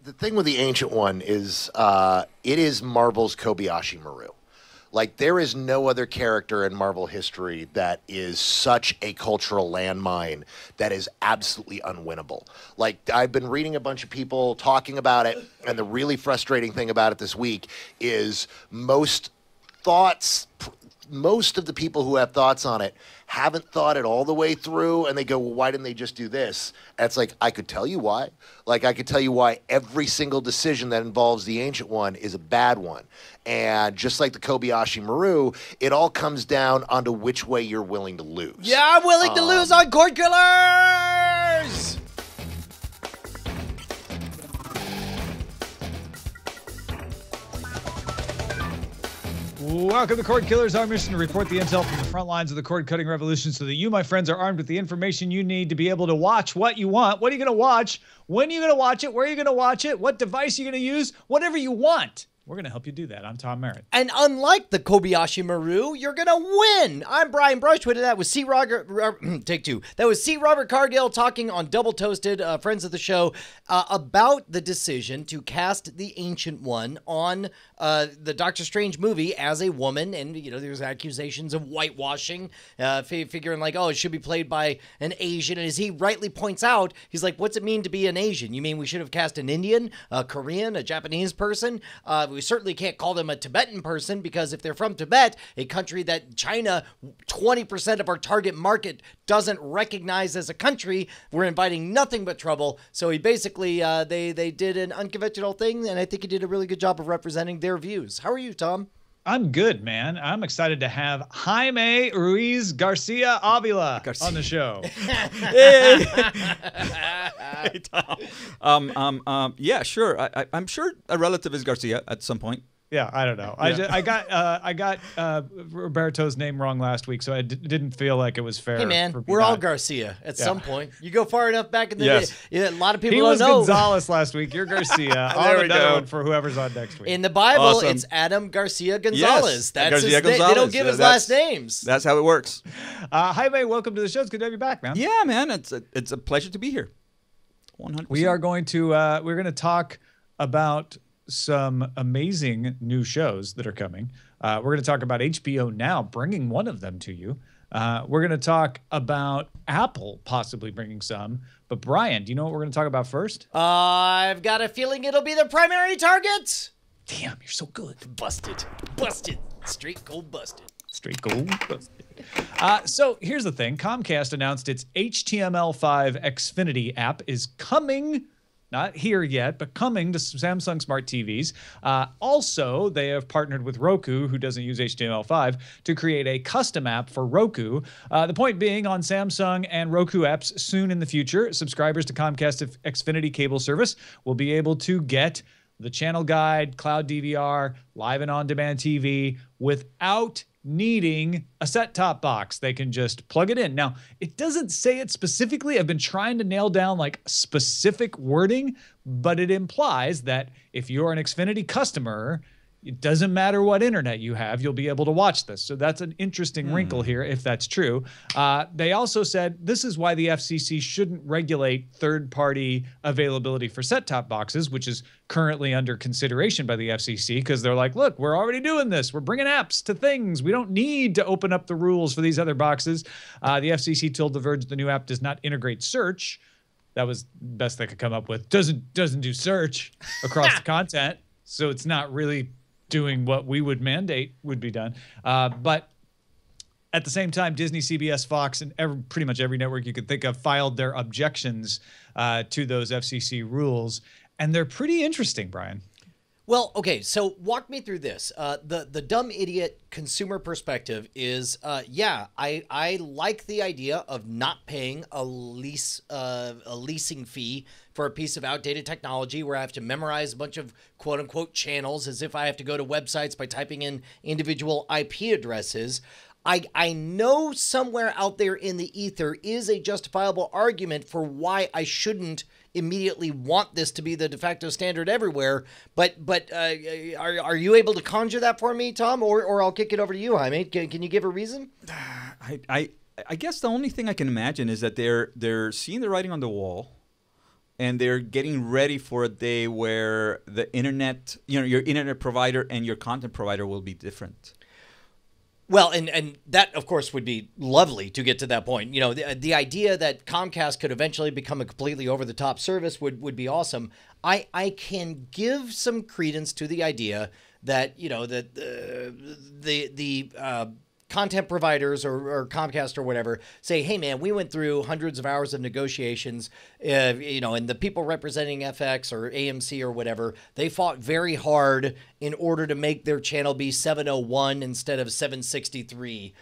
the thing with the Ancient One is it is Marvel's Kobayashi Maru. Like, there is no other character in Marvel history that is such a cultural landmine that is absolutely unwinnable. Like, I've been reading a bunch of people talking about it, and the really frustrating thing about it this week is most of the people who have thoughts on it haven't thought it all the way through, and they go, well, why didn't they just do this? And it's like, I could tell you why. Like, I could tell you why every single decision that involves the Ancient One is a bad one. And just like the Kobayashi Maru, it all comes down onto which way you're willing to lose. Yeah, I'm willing to lose on Cordkillers! Welcome to Cordkillers, our mission to report the intel from the front lines of the cord-cutting revolution so that you, my friends, are armed with the information you need to be able to watch what you want. What are you going to watch? When are you going to watch it? Where are you going to watch it? What device are you going to use? Whatever you want. We're going to help you do that. I'm Tom Merritt. And unlike the Kobayashi Maru, you're going to win. I'm Brian Brushwood, and that was C. Robert, take two. That was C. Robert Cargill talking on Double Toasted, friends of the show, about the decision to cast the Ancient One on the Doctor Strange movie as a woman. And, you know, there's accusations of whitewashing, figuring like, oh, it should be played by an Asian. And as he rightly points out, he's like, what's it mean to be an Asian? You mean we should have cast an Indian, a Korean, a Japanese person? We certainly can't call them a Tibetan person, because if they're from Tibet, a country that China, 20% of our target market doesn't recognize as a country, we're inviting nothing but trouble. So he basically, they did an unconventional thing, and I think he did a really good job of representing their views. How are you, Tom? I'm good, man. I'm excited to have Jaime Ruiz-Avila on the show. Hey. Hey, Tom. Yeah, sure. I'm sure a relative is Garcia at some point. Yeah, I don't know. Yeah. I got Roberto's name wrong last week, so I didn't feel like it was fair. Hey, man, we're all Garcia at some point. You go far enough back in the day. Yeah, a lot of people don't know. He was Gonzalez last week. You're Garcia. I'll have another one for whoever's on next week. In the Bible, it's Adam Garcia Gonzalez. Yes, That's Garcia his Gonzalez. They don't give his last names. That's how it works. Jaime, welcome to the show. It's good to have you back, man. Yeah, man. It's a pleasure to be here. 100%. We are going to we're going to talk about some amazing new shows that are coming. We're going to talk about HBO Now bringing one of them to you. We're going to talk about Apple possibly bringing some. But Brian, do you know what we're going to talk about first? I've got a feeling it'll be the primary target. Damn, you're so good. Busted. Straight gold busted. Straight gold busted. So here's the thing. Comcast announced its HTML5 Xfinity app is coming. Not here yet, but coming to Samsung Smart TVs. Also, they have partnered with Roku, who doesn't use HTML5, to create a custom app for Roku. The point being, on Samsung and Roku apps soon in the future, subscribers to Comcast Xfinity cable service will be able to get the channel guide, cloud DVR, live and on-demand TV without needing a set-top box. They can just plug it in. Now, it doesn't say it specifically. I've been trying to nail down like specific wording, but it implies that if you're an Xfinity customer, it doesn't matter what internet you have, you'll be able to watch this. So that's an interesting wrinkle here, if that's true. They also said this is why the FCC shouldn't regulate third-party availability for set-top boxes, which is currently under consideration by the FCC, because they're like, look, we're already doing this. We're bringing apps to things. We don't need to open up the rules for these other boxes. The FCC told The Verge the new app does not integrate search. That was the best they could come up with. Doesn't do search across the content, so it's not really doing what we would mandate would be done. But at the same time, Disney, CBS, Fox, and pretty much every network you could think of filed their objections to those FCC rules. And they're pretty interesting, Brian. Well, okay, so walk me through this. The dumb idiot consumer perspective is, I like the idea of not paying a leasing fee for a piece of outdated technology where I have to memorize a bunch of quote unquote channels as if I have to go to websites by typing in individual IP addresses. I know somewhere out there in the ether is a justifiable argument for why I shouldn't immediately want this to be the de facto standard everywhere. But are you able to conjure that for me, Tom? Or I'll kick it over to you, Jaime. Can you give a reason? I guess the only thing I can imagine is that they're seeing the writing on the wall, and they're getting ready for a day where the internet, your internet provider and your content provider will be different. Well, and that, of course, would be lovely to get to that point. The idea that Comcast could eventually become a completely over-the-top service would be awesome. I can give some credence to the idea that, that the content providers or Comcast or whatever say, hey, man, we went through hundreds of hours of negotiations, and the people representing FX or AMC or whatever, they fought very hard in order to make their channel be 701 instead of 763.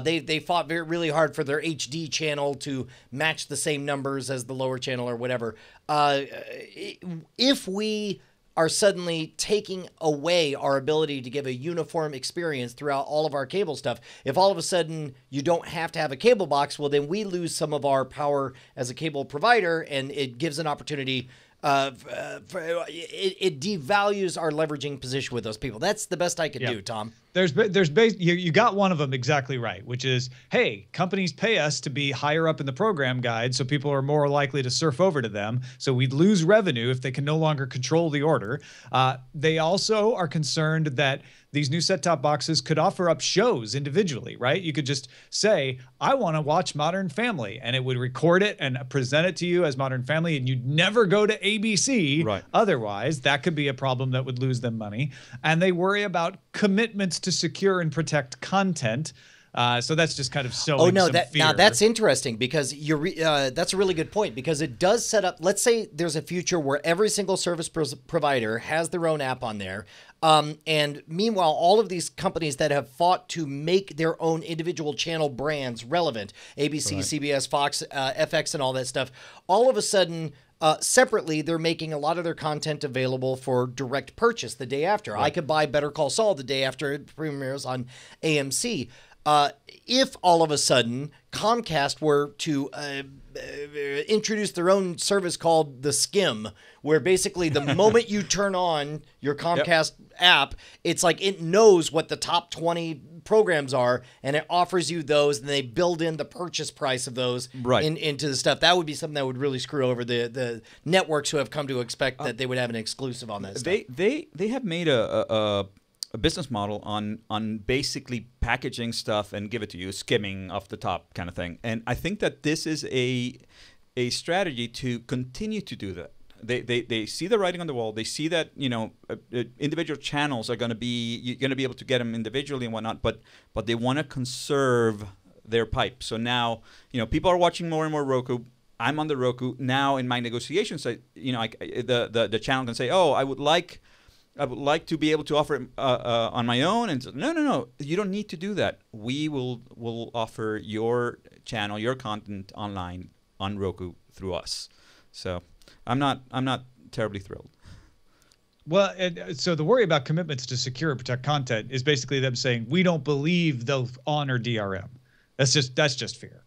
They fought really hard for their HD channel to match the same numbers as the lower channel or whatever. If we are suddenly taking away our ability to give a uniform experience throughout all of our cable stuff. If all of a sudden you don't have to have a cable box, well, then we lose some of our power as a cable provider, and it gives an opportunity. It devalues our leveraging position with those people. That's the best I could do, Tom. You got one of them exactly right, which is, hey, companies pay us to be higher up in the program guide, so people are more likely to surf over to them. So we'd lose revenue if they can no longer control the order. They also are concerned that these new set-top boxes could offer up shows individually, right? You could just say, I want to watch Modern Family, and it would record it and present it to you as Modern Family, and you'd never go to ABC. Right. Otherwise, that could be a problem that would lose them money. And they worry about commitments to secure and protect content. So that's just kind of sowing some fear. Now that's interesting, because that's a really good point, because it does set up, let's say there's a future where every single service provider has their own app on there. And meanwhile, all of these companies that have fought to make their own individual channel brands relevant, ABC, right, CBS, Fox, FX, and all that stuff, all of a sudden, separately, they're making a lot of their content available for direct purchase the day after. Right. I could buy Better Call Saul the day after it premieres on AMC. If all of a sudden Comcast were to introduce their own service called the Skim, where basically the moment you turn on your Comcast app, it's like it knows what the top 20 programs are, and it offers you those, and they build in the purchase price of those into the stuff. That would be something that would really screw over the networks who have come to expect that they would have an exclusive on that stuff. They have made a business model on basically packaging stuff and give it to you, skimming off the top kind of thing. And I think that this is a strategy to continue to do that. They see the writing on the wall. They see that individual channels are going to be, you're going to be able to get them individually and whatnot, but they want to conserve their pipe. So now people are watching more and more Roku. I'm on the Roku now. In my negotiations, the channel can say, oh, I would like to be able to offer it on my own. And no, you don't need to do that. We will offer your channel, your content online on Roku through us. So I'm not terribly thrilled. Well, so the worry about commitments to secure and protect content is basically them saying, we don't believe they'll honor DRM. That's just fear.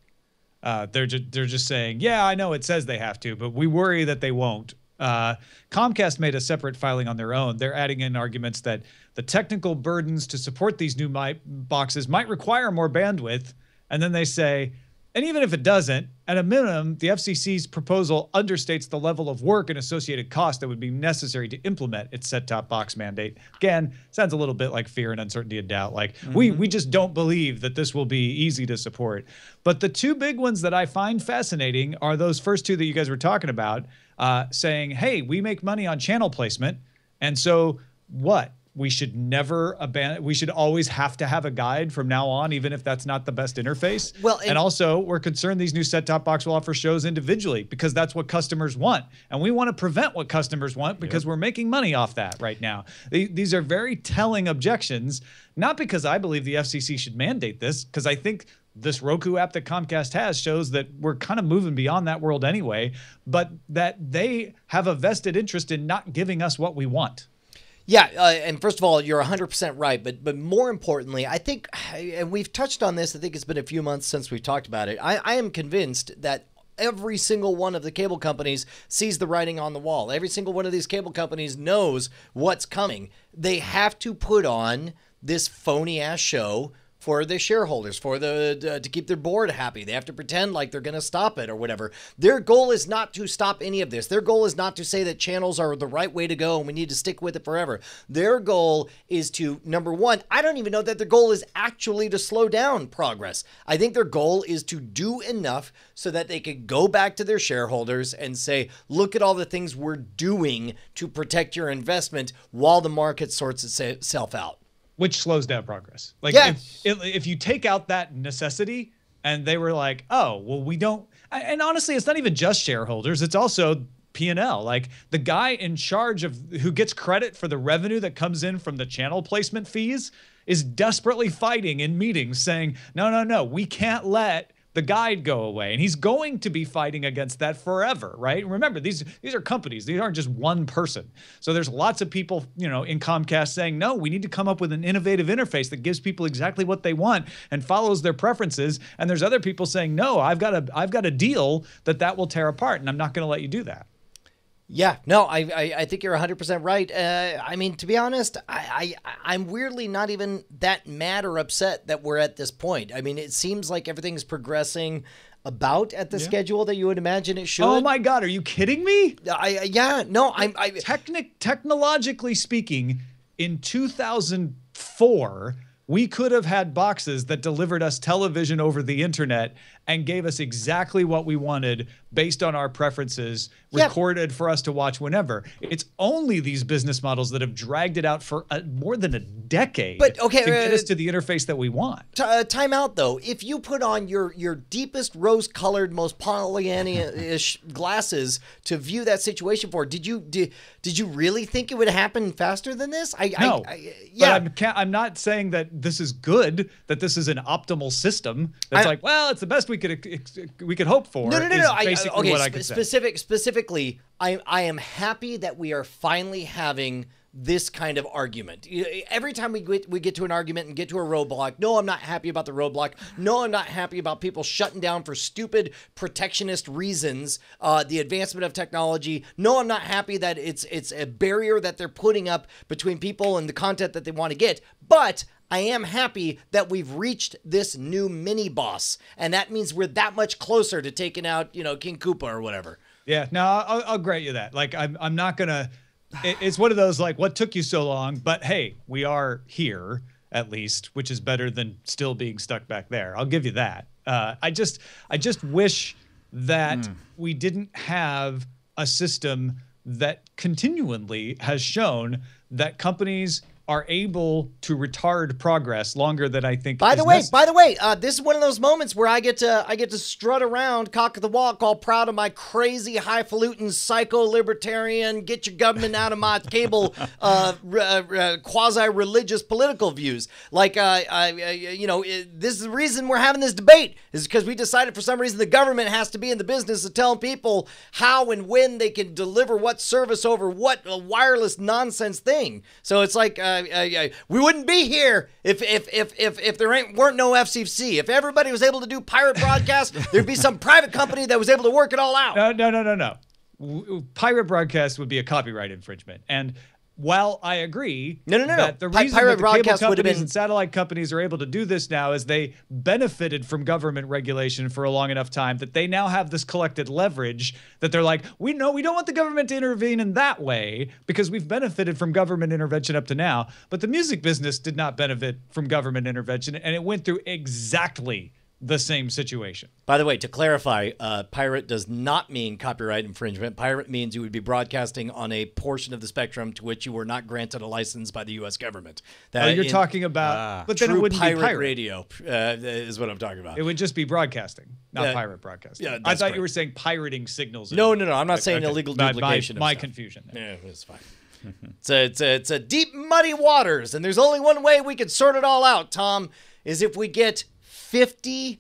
They're just saying, yeah, I know it says they have to, but we worry that they won't. Comcast made a separate filing on their own. They're adding in arguments that the technical burdens to support these new boxes might require more bandwidth. And then they say, and even if it doesn't, at a minimum, the FCC's proposal understates the level of work and associated cost that would be necessary to implement its set-top box mandate. Again, sounds a little bit like fear and uncertainty and doubt. Like, we just don't believe that this will be easy to support. But the two big ones that I find fascinating are those first two that you guys were talking about, saying, hey, we make money on channel placement, and so what? We should never abandon. We should always have to have a guide from now on, even if that's not the best interface. Well, and also, we're concerned these new set-top box will offer shows individually because that's what customers want, and we want to prevent what customers want because we're making money off that right now. These are very telling objections, not because I believe the FCC should mandate this, because I think this Roku app that Comcast has shows that we're kind of moving beyond that world anyway, but that they have a vested interest in not giving us what we want. Yeah, and first of all, you're 100% right, but more importantly, I think, and we've touched on this, I think it's been a few months since we've talked about it, I am convinced that every single one of the cable companies sees the writing on the wall. Every single one of these cable companies knows what's coming. They have to put on this phony-ass show for the shareholders, for to keep their board happy. They have to pretend like they're going to stop it or whatever. Their goal is not to stop any of this. Their goal is not to say that channels are the right way to go and we need to stick with it forever. Their goal is to, number one, I don't even know that their goal is actually to slow down progress. I think their goal is to do enough so that they could go back to their shareholders and say, look at all the things we're doing to protect your investment while the market sorts itself out. Which slows down progress. Like if you take out that necessity and they were like, oh, well, we don't. And honestly, it's not even just shareholders. It's also P&L. Like the guy in charge of who gets credit for the revenue that comes in from the channel placement fees is desperately fighting in meetings saying, no, we can't let the guide go away. And he's going to be fighting against that forever, right? Remember, these are companies. These aren't just one person. So there's lots of people, in Comcast saying, no, we need to come up with an innovative interface that gives people exactly what they want and follows their preferences. And there's other people saying, no, I've got a deal that will tear apart, and I'm not going to let you do that. Yeah, no, I think you're 100% right. I mean, to be honest, I'm weirdly not even that mad or upset that we're at this point. I mean, it seems like everything's progressing about at the schedule that you would imagine it should. Oh my God, are you kidding me? Technologically speaking, in 2004, we could have had boxes that delivered us television over the internet and gave us exactly what we wanted based on our preferences, recorded for us to watch whenever. It's only these business models that have dragged it out for more than a decade to get us to the interface that we want. Time out, though. If you put on your deepest rose-colored, most Pollyanna-ish glasses to view that situation for, did you really think it would happen faster than this? No. But I'm not saying that this is good, that this is an optimal system. That's it's the best we could hope for. No. What I could say. Specifically, I am happy that we are finally having this kind of argument. Every time we get to an argument and get to a roadblock, no, I'm not happy about the roadblock. No, I'm not happy about people shutting down for stupid protectionist reasons, the advancement of technology. No, I'm not happy that it's a barrier that they're putting up between people and the content that they want to get. But I am happy that we've reached this new mini boss, and that means we're that much closer to taking out, King Koopa or whatever. Yeah, no, I'll grant you that. Like, I'm not gonna. It's one of those like, what took you so long? But hey, we are here at least, which is better than still being stuck back there. I'll give you that. I just wish that we didn't have a system that continually has shown that companies are able to retard progress longer than I think. By the way, this is one of those moments where I get to strut around, cock of the walk, all proud of my crazy, highfalutin, psycho-libertarian, get your government out of my cable, quasi-religious political views. Like, this is the reason we're having this debate is because we decided for some reason the government has to be in the business of telling people how and when they can deliver what service over what wireless nonsense thing. So it's like. We wouldn't be here if there weren't no FCC. If everybody was able to do pirate broadcasts, there'd be some private company that was able to work it all out. No. Pirate broadcast would be a copyright infringement. And while I agree that the reason that the cable companies and satellite companies are able to do this now is they benefited from government regulation for a long enough time that they now have this collected leverage that they're like, we don't want the government to intervene in that way because we've benefited from government intervention up to now. But the music business did not benefit from government intervention, and it went through exactly the same situation. By the way, to clarify, pirate does not mean copyright infringement. Pirate means you would be broadcasting on a portion of the spectrum to which you were not granted a license by the U.S. government. You're talking about, but then it wouldn't be pirate radio is what I'm talking about. It would just be broadcasting, not pirate broadcasting. Yeah, I thought you were saying pirating signals. No. I'm not saying illegal duplication. My confusion. Yeah, it's fine. It's a deep, muddy waters, and there's only one way we can sort it all out, Tom, is if we get 52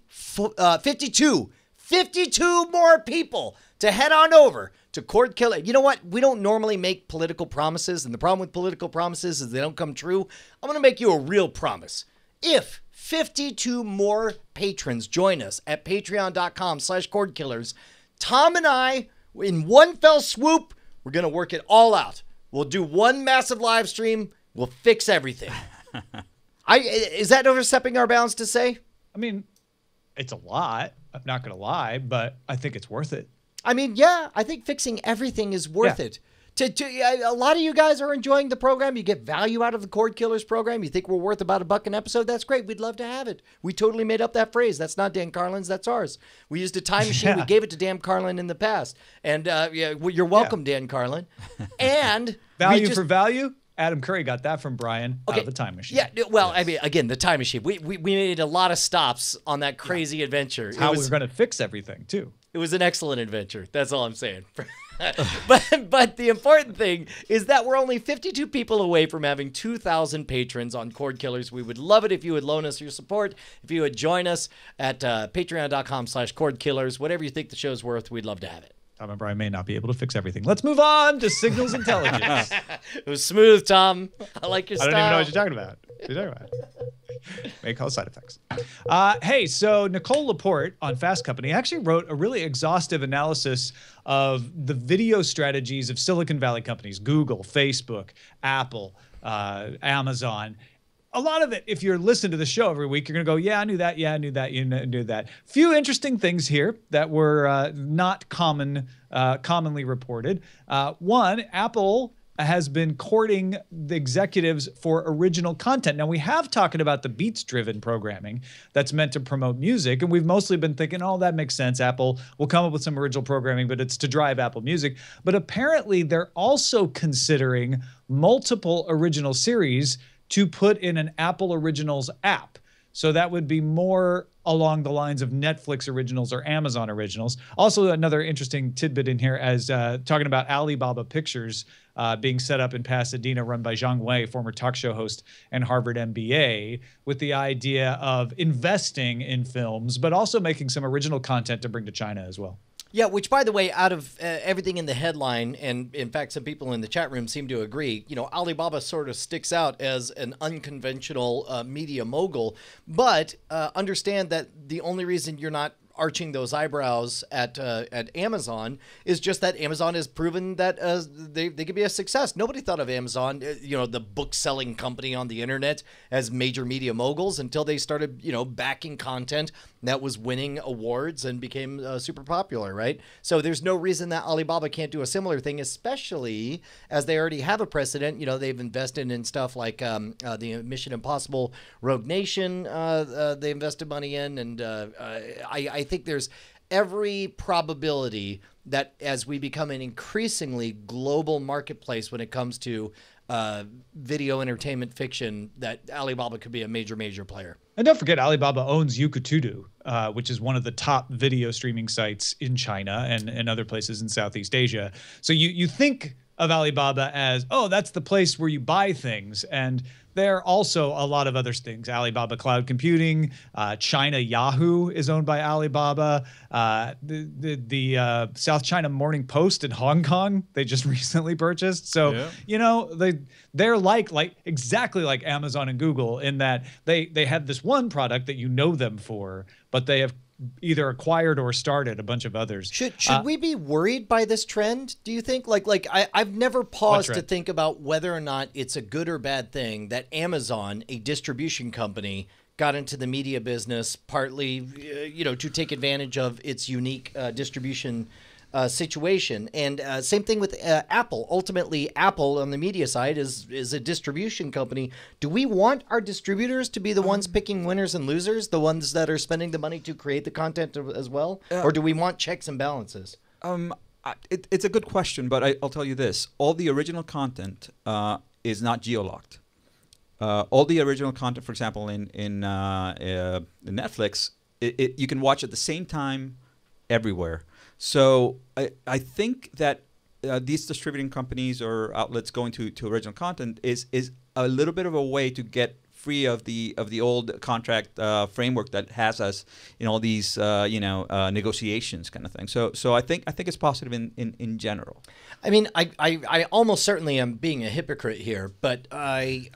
more people to head on over to Cordkillers. You know what? We don't normally make political promises, and the problem with political promises is they don't come true. I'm going to make you a real promise. If 52 more patrons join us at patreon.com/Cordkillers, Tom and I, in one fell swoop, we're going to work it all out. We'll do one massive live stream. We'll fix everything. Is that overstepping our bounds to say? I mean, it's a lot. I'm not going to lie, but I think it's worth it. I mean, yeah, I think fixing everything is worth it. A lot of you guys are enjoying the program. You get value out of the Cordkillers program. You think we're worth about $1 an episode? That's great. We'd love to have it. We totally made up that phrase. That's not Dan Carlin's. That's ours. We used a time machine. We gave it to Dan Carlin in the past. And you're welcome, Dan Carlin. And value for value. Adam Curry got that from Brian out of the time machine. Yeah, well, I mean, again, the time machine. We made a lot of stops on that crazy adventure. It's how we were going to fix everything, too. It was an excellent adventure. That's all I'm saying. But the important thing is that we're only 52 people away from having 2,000 patrons on Cordkillers. We would love it if you would loan us your support. If you would join us at patreon.com/Cordkillers. Whatever you think the show's worth, we'd love to have it. Tom and Brian may not be able to fix everything. Let's move on to Signals Intelligence. It was smooth, Tom. I like your style. I don't even know what you're talking about. What are you talking about? May cause side effects. Hey, so Nicole Laporte on Fast Company actually wrote a really exhaustive analysis of the video strategies of Silicon Valley companies, Google, Facebook, Apple, Amazon. A lot of it, if you're listening to the show every week, you're going to go, yeah, I knew that. Yeah, I knew that. You knew that. Few interesting things here that were not commonly reported. One, Apple has been courting the executives for original content. Now, we have talked about the Beats-driven programming that's meant to promote music, and we've mostly been thinking, oh, that makes sense. Apple will come up with some original programming, but it's to drive Apple Music. But apparently, they're also considering multiple original series to put in an Apple Originals app. So that would be more along the lines of Netflix originals or Amazon originals. Also, another interesting tidbit in here as talking about Alibaba Pictures being set up in Pasadena, run by Zhang Wei, former talk show host and Harvard MBA, with the idea of investing in films, but also making some original content to bring to China as well. Yeah, which, by the way, out of everything in the headline, and in fact, some people in the chat room seem to agree, Alibaba sort of sticks out as an unconventional media mogul. But understand that the only reason you're not arching those eyebrows at Amazon is just that Amazon has proven that they can be a success. Nobody thought of Amazon, the book-selling company on the internet, as major media moguls until they started, backing content that was winning awards and became super popular, right? So there's no reason that Alibaba can't do a similar thing, especially as they already have a precedent. They've invested in stuff like the Mission Impossible Rogue Nation. They invested money in, and I think there's every probability that as we become an increasingly global marketplace when it comes to video entertainment fiction, that Alibaba could be a major player. And don't forget, Alibaba owns Youkutudu, which is one of the top video streaming sites in China and other places in Southeast Asia. So you think of Alibaba as, oh, that's the place where you buy things. And there are also a lot of other things. Alibaba Cloud Computing, China Yahoo is owned by Alibaba. The South China Morning Post in Hong Kong, they just recently purchased. So, they're like exactly like Amazon and Google in that they have this one product that you know them for, but they have either acquired or started a bunch of others. Should we be worried by this trend, do you think? I've never paused to think about whether or not it's a good or bad thing that Amazon, a distribution company, got into the media business partly, to take advantage of its unique distribution situation. And same thing with Apple. Ultimately, Apple on the media side is a distribution company. Do we want our distributors to be the ones picking winners and losers, the ones that are spending the money to create the content as well? Or do we want checks and balances? It's a good question, but I'll tell you this. All the original content is not geo-locked. All the original content, for example, in Netflix, you can watch at the same time everywhere. So I think that these distributing companies or outlets going to original content is a little bit of a way to get free of the old contract framework that has us in all these negotiations kind of thing. So I think it's positive in general. I mean, I almost certainly am being a hypocrite here, but I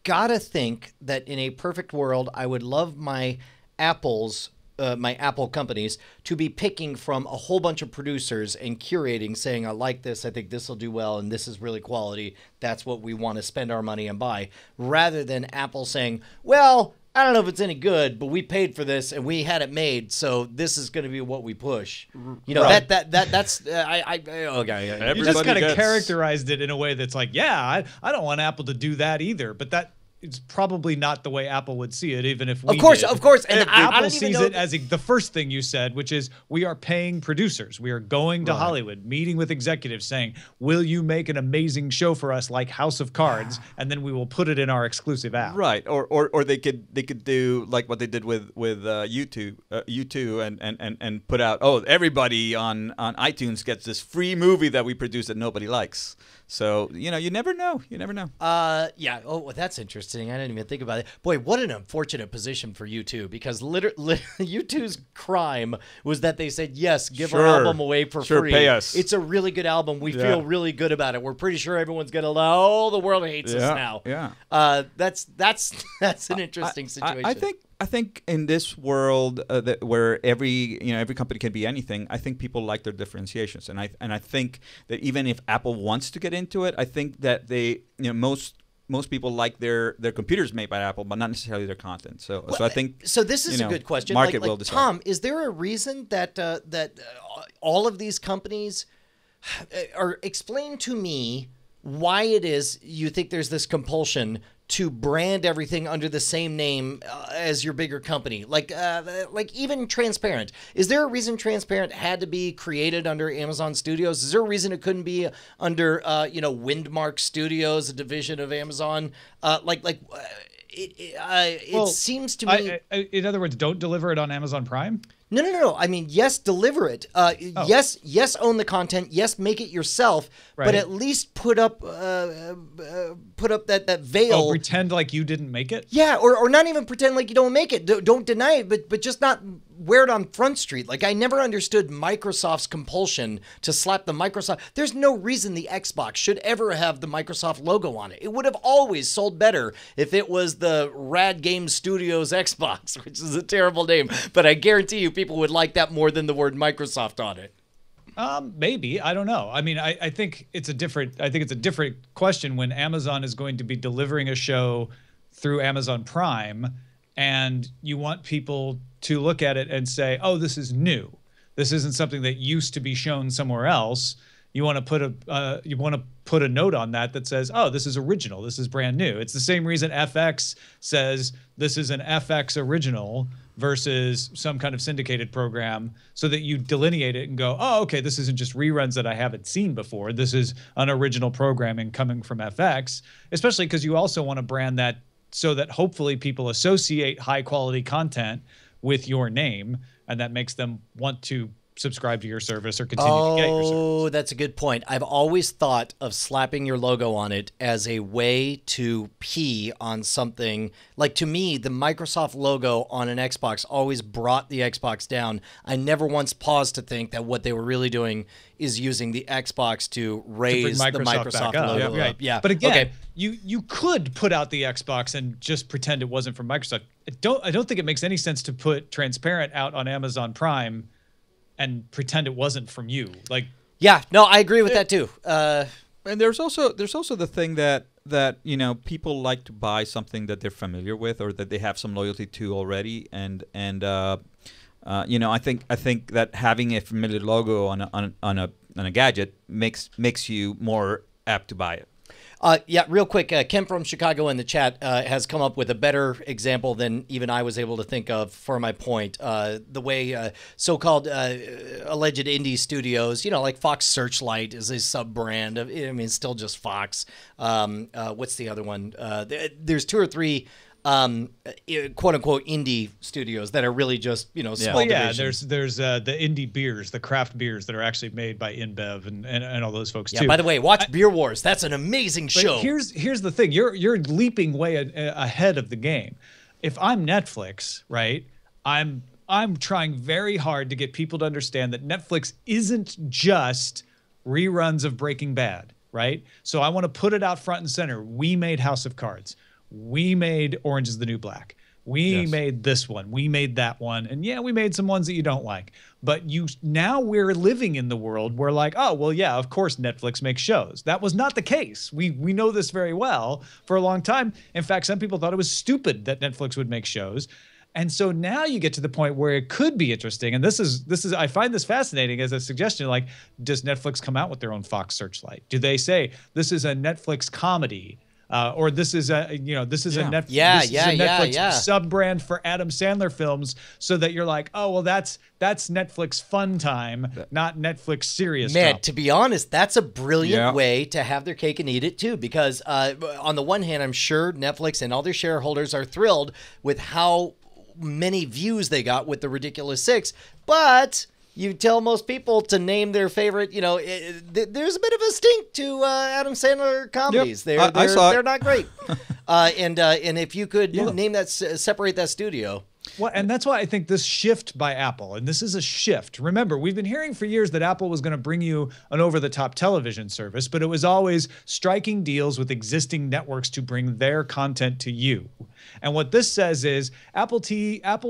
gotta think that in a perfect world, I would love my Apple's my Apple companies to be picking from a whole bunch of producers and curating, saying, I like this, I think this will do well, and this is really quality. That's what we want to spend our money and buy, rather than Apple saying, well, I don't know if it's any good, but we paid for this and we had it made, so this is going to be what we push. You know, Right. that's okay. You just kind of characterized it in a way that's like, yeah, I don't want Apple to do that either, but that it's probably not the way Apple would see it, even if we did. Of course. And I Apple don't even sees know it as the first thing you said, which is we are paying producers. We are going to Hollywood, meeting with executives saying, will you make an amazing show for us like House of Cards? And then we will put it in our exclusive app. Right, or they could do like what they did with YouTube, and put out, oh, everybody on iTunes gets this free movie that we produce that nobody likes. So you never know. You never know. Yeah. Oh, well, that's interesting. I didn't even think about it. Boy, what an unfortunate position for U2, because literally U2's crime was that they said, yes, give our album away for free. Pay us. It's a really good album. We feel really good about it. We're pretty sure everyone's gonna oh, the world hates us now. Yeah. That's an interesting situation. I think in this world where every company can be anything, I think people like their differentiations, and I think that even if Apple wants to get into it, I think that most people like their computers made by Apple, but not necessarily their content. So I think this is a good question. Market will decide. Tom, is there a reason that all of these companies or explain to me why it is you think there's this compulsion to brand everything under the same name as your bigger company, like even Transparent? Is there a reason Transparent had to be created under Amazon Studios? Is there a reason it couldn't be under Windmark Studios, a division of Amazon? It seems to me. In other words, don't deliver it on Amazon Prime. No. I mean, yes, deliver it. Yes, own the content. Yes, make it yourself. Right. But at least put up that veil. Oh, pretend like you didn't make it. Yeah, or not even pretend like you don't make it. Don't deny it, but just not wear it on Front Street. Like, I never understood Microsoft's compulsion to slap the Microsoft. There's no reason the Xbox should ever have the Microsoft logo on it. It would have always sold better if it was the Rad Game Studios Xbox, which is a terrible name. But I guarantee you people would like that more than the word Microsoft on it. Maybe. I don't know. I mean, I think it's a different question when Amazon is going to be delivering a show through Amazon Prime and you want people to look at it and say, oh, this is new. This isn't something that used to be shown somewhere else. You want to put a note on that says, oh, this is original. This is brand new. It's the same reason FX says this is an FX original versus some kind of syndicated program, so that you delineate it and go, oh, okay, this isn't just reruns that I haven't seen before. This is an original programming coming from FX, especially because you also want to brand that so that hopefully people associate high quality content with your name, and that makes them want to subscribe to your service or continue to get your service. Oh, that's a good point. I've always thought of slapping your logo on it as a way to pee on something. Like, to me, the Microsoft logo on an Xbox always brought the Xbox down. I never once paused to think that what they were really doing is using the Xbox to raise the Microsoft logo up. Yeah. But again, you could put out the Xbox and just pretend it wasn't from Microsoft. I don't think it makes any sense to put Transparent out on Amazon Prime and pretend it wasn't from you. Like, yeah, no, I agree with that too. And there's also the thing that people like to buy something that they're familiar with or that they have some loyalty to already, and I think that having a familiar logo on a gadget makes you more apt to buy it. Yeah, real quick, Kim from Chicago in the chat has come up with a better example than even I was able to think of for my point. The way so-called alleged indie studios, like Fox Searchlight is a sub-brand of, it's still just Fox. What's the other one? There's two or three quote-unquote indie studios that are really just small divisions. There's the indie beers, the craft beers that are actually made by InBev and all those folks too. By the way, watch Beer Wars. That's an amazing show. Here's the thing. You're leaping way ahead of the game. If I'm Netflix, right, I'm trying very hard to get people to understand that Netflix isn't just reruns of Breaking Bad, right? So I want to put it out front and center. We made House of Cards. We made Orange is the New Black. We made this one. We made that one. And yeah, we made some ones that you don't like. But now we're living in the world where like, oh, well, yeah, of course Netflix makes shows. That was not the case. We know this very well for a long time. In fact, some people thought it was stupid that Netflix would make shows. And so now you get to the point where it could be interesting. And this is I find this fascinating as a suggestion. Like, does Netflix come out with their own Fox Searchlight? Do they say this is a Netflix comedy? Or this is a Netflix sub-brand for Adam Sandler films, so that you're like, oh, well, that's Netflix fun time, not Netflix serious. Man, drama. to be honest, that's a brilliant way to have their cake and eat it too. Because on the one hand, I'm sure Netflix and all their shareholders are thrilled with how many views they got with the Ridiculous Six, but you tell most people to name their favorite, there's a bit of a stink to Adam Sandler comedies. Yep. They're not great. And if you could name that, separate that studio. Well, and that's why I think this shift by Apple, and this is a shift. Remember, we've been hearing for years that Apple was going to bring you an over-the-top television service, but it was always striking deals with existing networks to bring their content to you. And what this says is Apple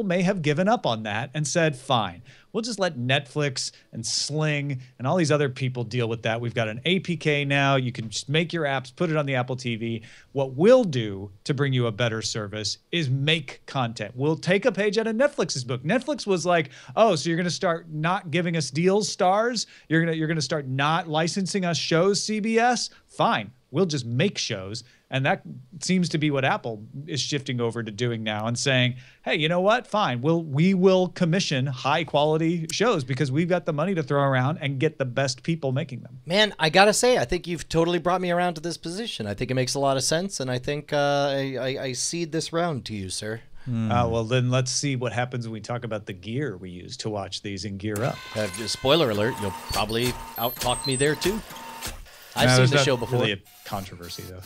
may have given up on that and said, fine, we'll just let Netflix and Sling and all these other people deal with that. We've got an APK now. You can just make your apps, put it on the Apple TV. What we'll do to bring you a better service is make content. We'll take a page out of Netflix's book. Netflix was like, oh, so you're going to start not giving us deals, stars? You're going to start not licensing us shows, CBS? Fine. We'll just make shows. And that seems to be what Apple is shifting over to doing now and saying, hey, you know what? Fine. We will commission high quality shows because we've got the money to throw around and get the best people making them. Man, I got to say, I think you've totally brought me around to this position. I think it makes a lot of sense. And I think I cede this round to you, sir. Well, then let's see what happens when we talk about the gear we use to watch these and gear up. Spoiler alert, you'll probably out-talk me there too. I've seen the show before. Really a controversy, though.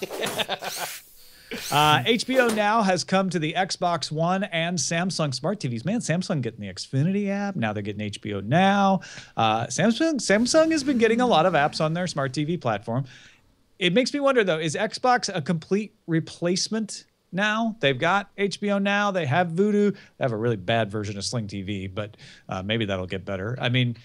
HBO Now has come to the Xbox One and Samsung smart TVs. Man, Samsung getting the Xfinity app. Now they're getting HBO Now. Samsung has been getting a lot of apps on their smart TV platform. It makes me wonder, though, is Xbox a complete replacement now? They've got HBO Now. They have Vudu. They have a really bad version of Sling TV, but maybe that'll get better. I mean,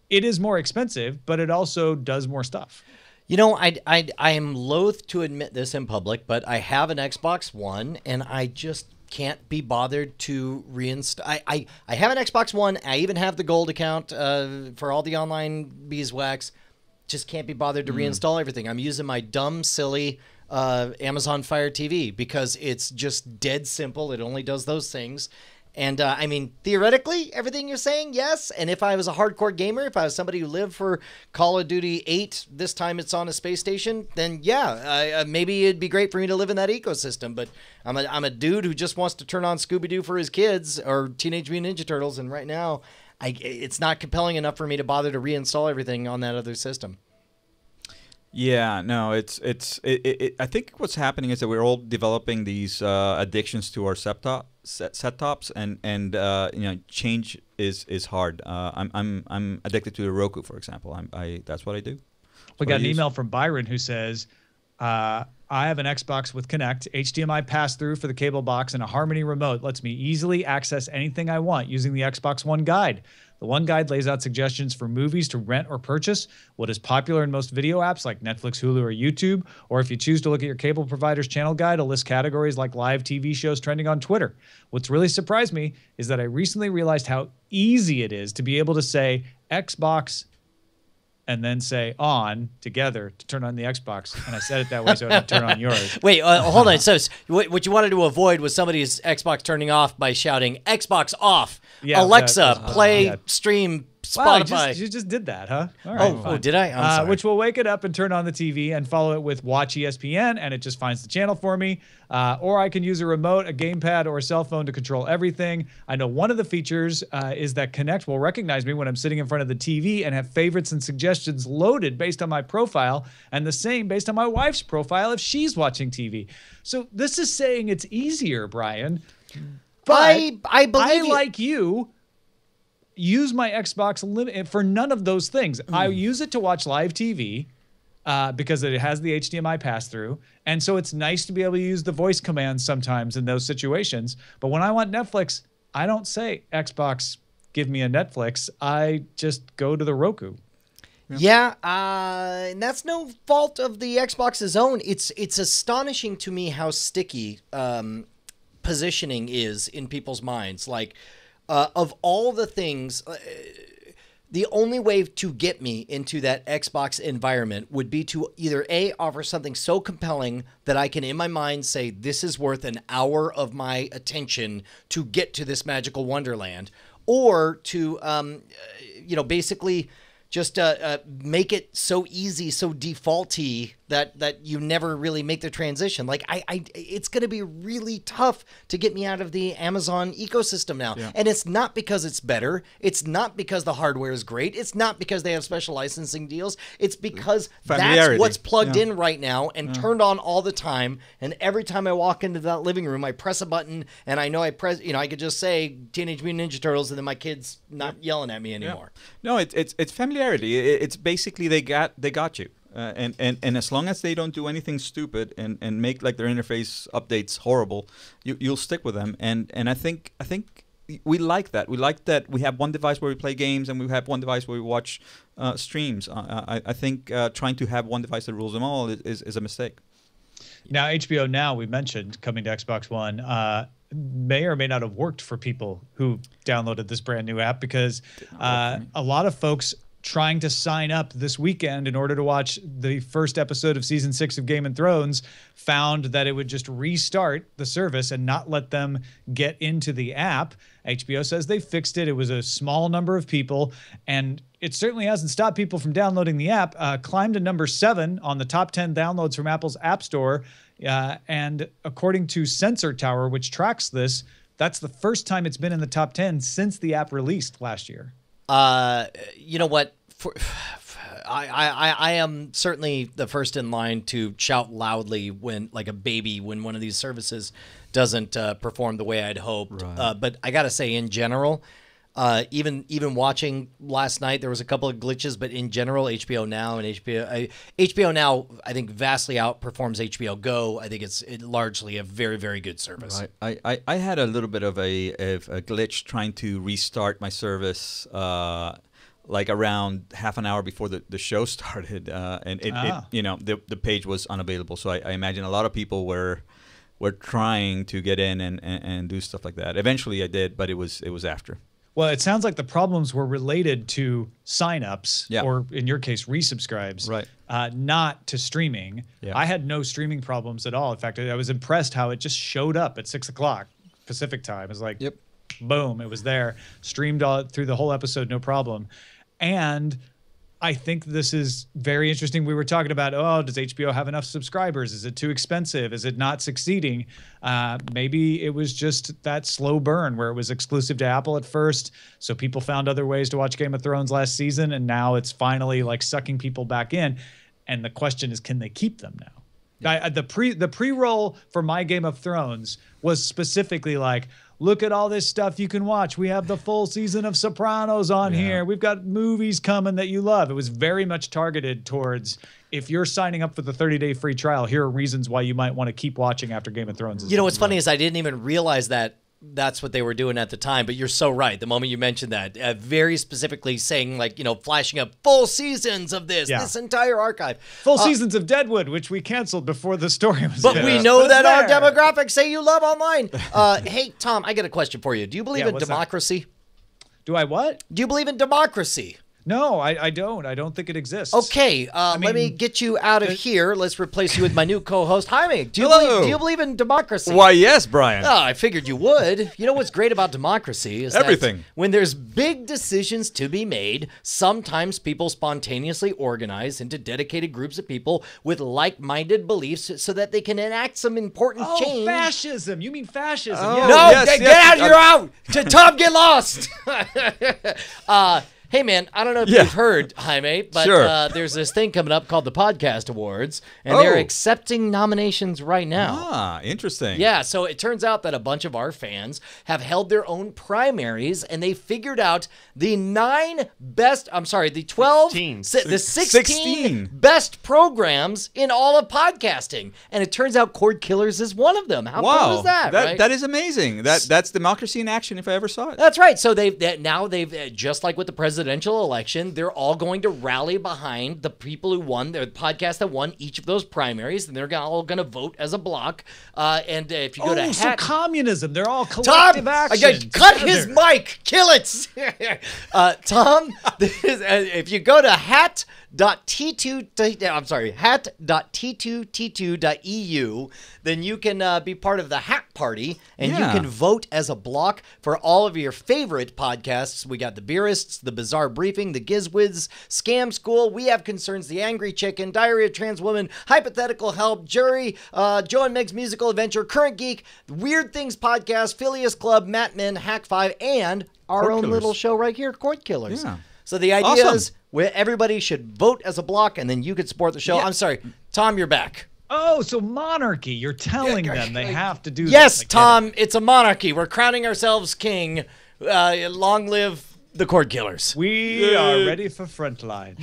it is more expensive, but it also does more stuff. You know, I am loath to admit this in public, but I have an Xbox One, and I just can't be bothered to reinstall. I have an Xbox One. I even have the Gold account for all the online beeswax. Just can't be bothered to reinstall everything. I'm using my dumb, silly Amazon Fire TV because it's just dead simple. It only does those things. And I mean, theoretically, everything you're saying, yes. And if I was a hardcore gamer, if I was somebody who lived for Call of Duty 8, this time it's on a space station, then yeah, maybe it'd be great for me to live in that ecosystem. But I'm a dude who just wants to turn on Scooby-Doo for his kids or Teenage Mutant Ninja Turtles. And right now, it's not compelling enough for me to bother to reinstall everything on that other system. Yeah, no, I think what's happening is that we're all developing these addictions to our set tops, and change is hard. I'm addicted to a Roku, for example. That's what I do. We got an email from Byron who says, I have an Xbox with Kinect, HDMI pass-through for the cable box, and a Harmony remote. Lets me easily access anything I want using the Xbox One guide. The One Guide lays out suggestions for movies to rent or purchase, what is popular in most video apps like Netflix, Hulu, or YouTube, or if you choose to look at your cable provider's channel guide, it'll list categories like live TV shows trending on Twitter. What's really surprised me is that I recently realized how easy it is to be able to say Xbox and then say on together to turn on the Xbox. And I said it that way so I don't turn on yours. Wait, hold on. So what you wanted to avoid was somebody's Xbox turning off by shouting, Xbox off. Yeah, Alexa, play, stream, Spotify. Wow, you just did that, huh? All right, oh, did I? I'm sorry. Which will wake it up and turn on the TV and follow it with Watch ESPN, and it just finds the channel for me. Or I can use a remote, a gamepad, or a cell phone to control everything. I know one of the features is that Kinect will recognize me when I'm sitting in front of the TV and have favorites and suggestions loaded based on my profile, and the same based on my wife's profile if she's watching TV. So this is saying it's easier, Brian. But I believe like you, use my Xbox for none of those things. I use it to watch live TV. because it has the HDMI pass-through. And so it's nice to be able to use the voice commands sometimes in those situations. But when I want Netflix, I don't say, Xbox, give me a Netflix. I just go to the Roku. Yeah, and that's no fault of the Xbox's own. It's astonishing to me how sticky positioning is in people's minds. Like, of all the things... the only way to get me into that Xbox environment would be to either A, offer something so compelling that I can in my mind say this is worth an hour of my attention to get to this magical wonderland, or to, basically just make it so easy, so defaulty that you never really make the transition. Like it's going to be really tough to get me out of the Amazon ecosystem now. Yeah. And it's not because it's better. It's not because the hardware is great. It's not because they have special licensing deals. It's because that's what's plugged in right now and turned on all the time. And every time I walk into that living room, I press a button and I know I could just say Teenage Mutant Ninja Turtles and then my kid's not yelling at me anymore. No, it's familiarity. It's basically they got you. And as long as they don't do anything stupid and make like their interface updates horrible, you'll stick with them. And I think we like that. We like that we have one device where we play games and we have one device where we watch streams. I think trying to have one device that rules them all is a mistake. Now, HBO Now, we mentioned, coming to Xbox One, may or may not have worked for people who downloaded this brand new app, because a lot of folks trying to sign up this weekend in order to watch the first episode of season 6 of Game of Thrones found that it would just restart the service and not let them get into the app. HBO says they fixed it. It was a small number of people, and it certainly hasn't stopped people from downloading the app. Climbed to number 7 on the top 10 downloads from Apple's App Store. And according to Sensor Tower, which tracks this, that's the first time it's been in the top 10 since the app released last year. You know what? I am certainly the first in line to shout loudly when, like a baby, when one of these services doesn't perform the way I'd hoped. Right. But I gotta say, in general, even watching last night, there was a couple of glitches. But in general, HBO Now and HBO Now, I think vastly outperforms HBO Go. I think it's largely a very, very good service. Right. I had a little bit of a glitch trying to restart my service. Like around half an hour before the show started, and the page was unavailable. So I imagine a lot of people were trying to get in and do stuff like that. Eventually, I did, but it was after. Well, it sounds like the problems were related to signups, or in your case, resubscribes, right? Not to streaming. Yeah. I had no streaming problems at all. In fact, I was impressed how it just showed up at 6 o'clock Pacific time. It was like, boom, it was there, streamed all through the whole episode, no problem. And I think this is very interesting. We were talking about, does HBO have enough subscribers? Is it too expensive? Is it not succeeding? Maybe it was just that slow burn where it was exclusive to Apple at first, so people found other ways to watch Game of Thrones last season, and now it's finally like sucking people back in. And the question is, can they keep them now? Yeah. The pre-roll for my Game of Thrones was specifically like, look at all this stuff you can watch. We have the full season of Sopranos on here. We've got movies coming that you love. It was very much targeted towards, if you're signing up for the 30-day free trial, here are reasons why you might want to keep watching after Game of Thrones. You know, what's funny is I didn't even realize that that's what they were doing at the time, but you're so right. The moment you mentioned that, very specifically saying, like, flashing up full seasons of this entire archive. Full seasons of Deadwood, which we canceled before the story was But we know that our demographics say you love online. Hey, Tom, I got a question for you. Do you believe in democracy? Do I what? Do you believe in democracy? No, I don't. I don't think it exists. Okay, let me get you out of here. Let's replace you with my new co-host, Jaime. Do you believe in democracy? Why, yes, Brian. Oh, I figured you would. You know what's great about democracy is everything. When there's big decisions to be made, sometimes people spontaneously organize into dedicated groups of people with like-minded beliefs so that they can enact some important change. Fascism. You mean fascism. No, get out of here, out. Tom, get lost. Hey, man, I don't know if Yeah. you've heard, Jaime, but Sure. there's this thing coming up called the Podcast Awards, and they're accepting nominations right now. Ah, interesting. Yeah, so it turns out that a bunch of our fans have held their own primaries, and they figured out the 12, 16 best programs in all of podcasting. And it turns out Cordkillers is one of them. How cool is that, right? That is amazing. That's democracy in action if I ever saw it. That's right. So they've just like with the presidential election, they're all going to rally behind the people who won, the podcast that won each of those primaries, and they're all going to vote as a block. And if you go to so communism, they're all collective action. Cut his mic, kill it, Tom. If you go to hat.t2t2.eu, then you can be part of the Hat Party, and you can vote as a block for all of your favorite podcasts. We got the Beerists, the Bizarre Briefing, the Gizwiz, Scam School, We Have Concerns, The Angry Chicken, Diary of Trans Woman, Hypothetical Help, Jury, Joe and Meg's Musical Adventure, Current Geek, Weird Things Podcast, Phileas Club, Matt Men, Hack 5, and our own little show right here, Cordkillers. Yeah. So the idea is where everybody should vote as a block, and then you could support the show. Yeah. I'm sorry, Tom, you're back. Oh, so monarchy. You're telling them they have to do Yes, this. Tom, it's a monarchy. We're crowning ourselves king. Long live the Cordkillers. We are ready for frontline.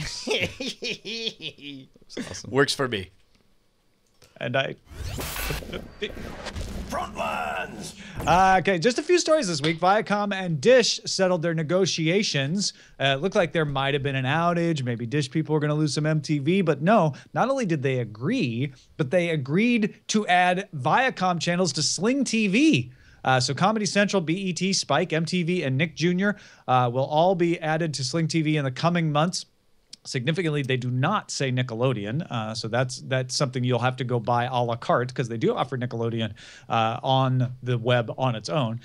Awesome. Works for me. And I... Frontlines! Okay, just a few stories this week. Viacom and Dish settled their negotiations. It looked like there might have been an outage. Maybe Dish people were going to lose some MTV. But no, not only did they agree, but they agreed to add Viacom channels to Sling TV. So Comedy Central, BET, Spike, MTV, and Nick Jr. Will all be added to Sling TV in the coming months. Significantly, they do not say Nickelodeon, so that's something you'll have to go buy a la carte because they do offer Nickelodeon on the web on its own.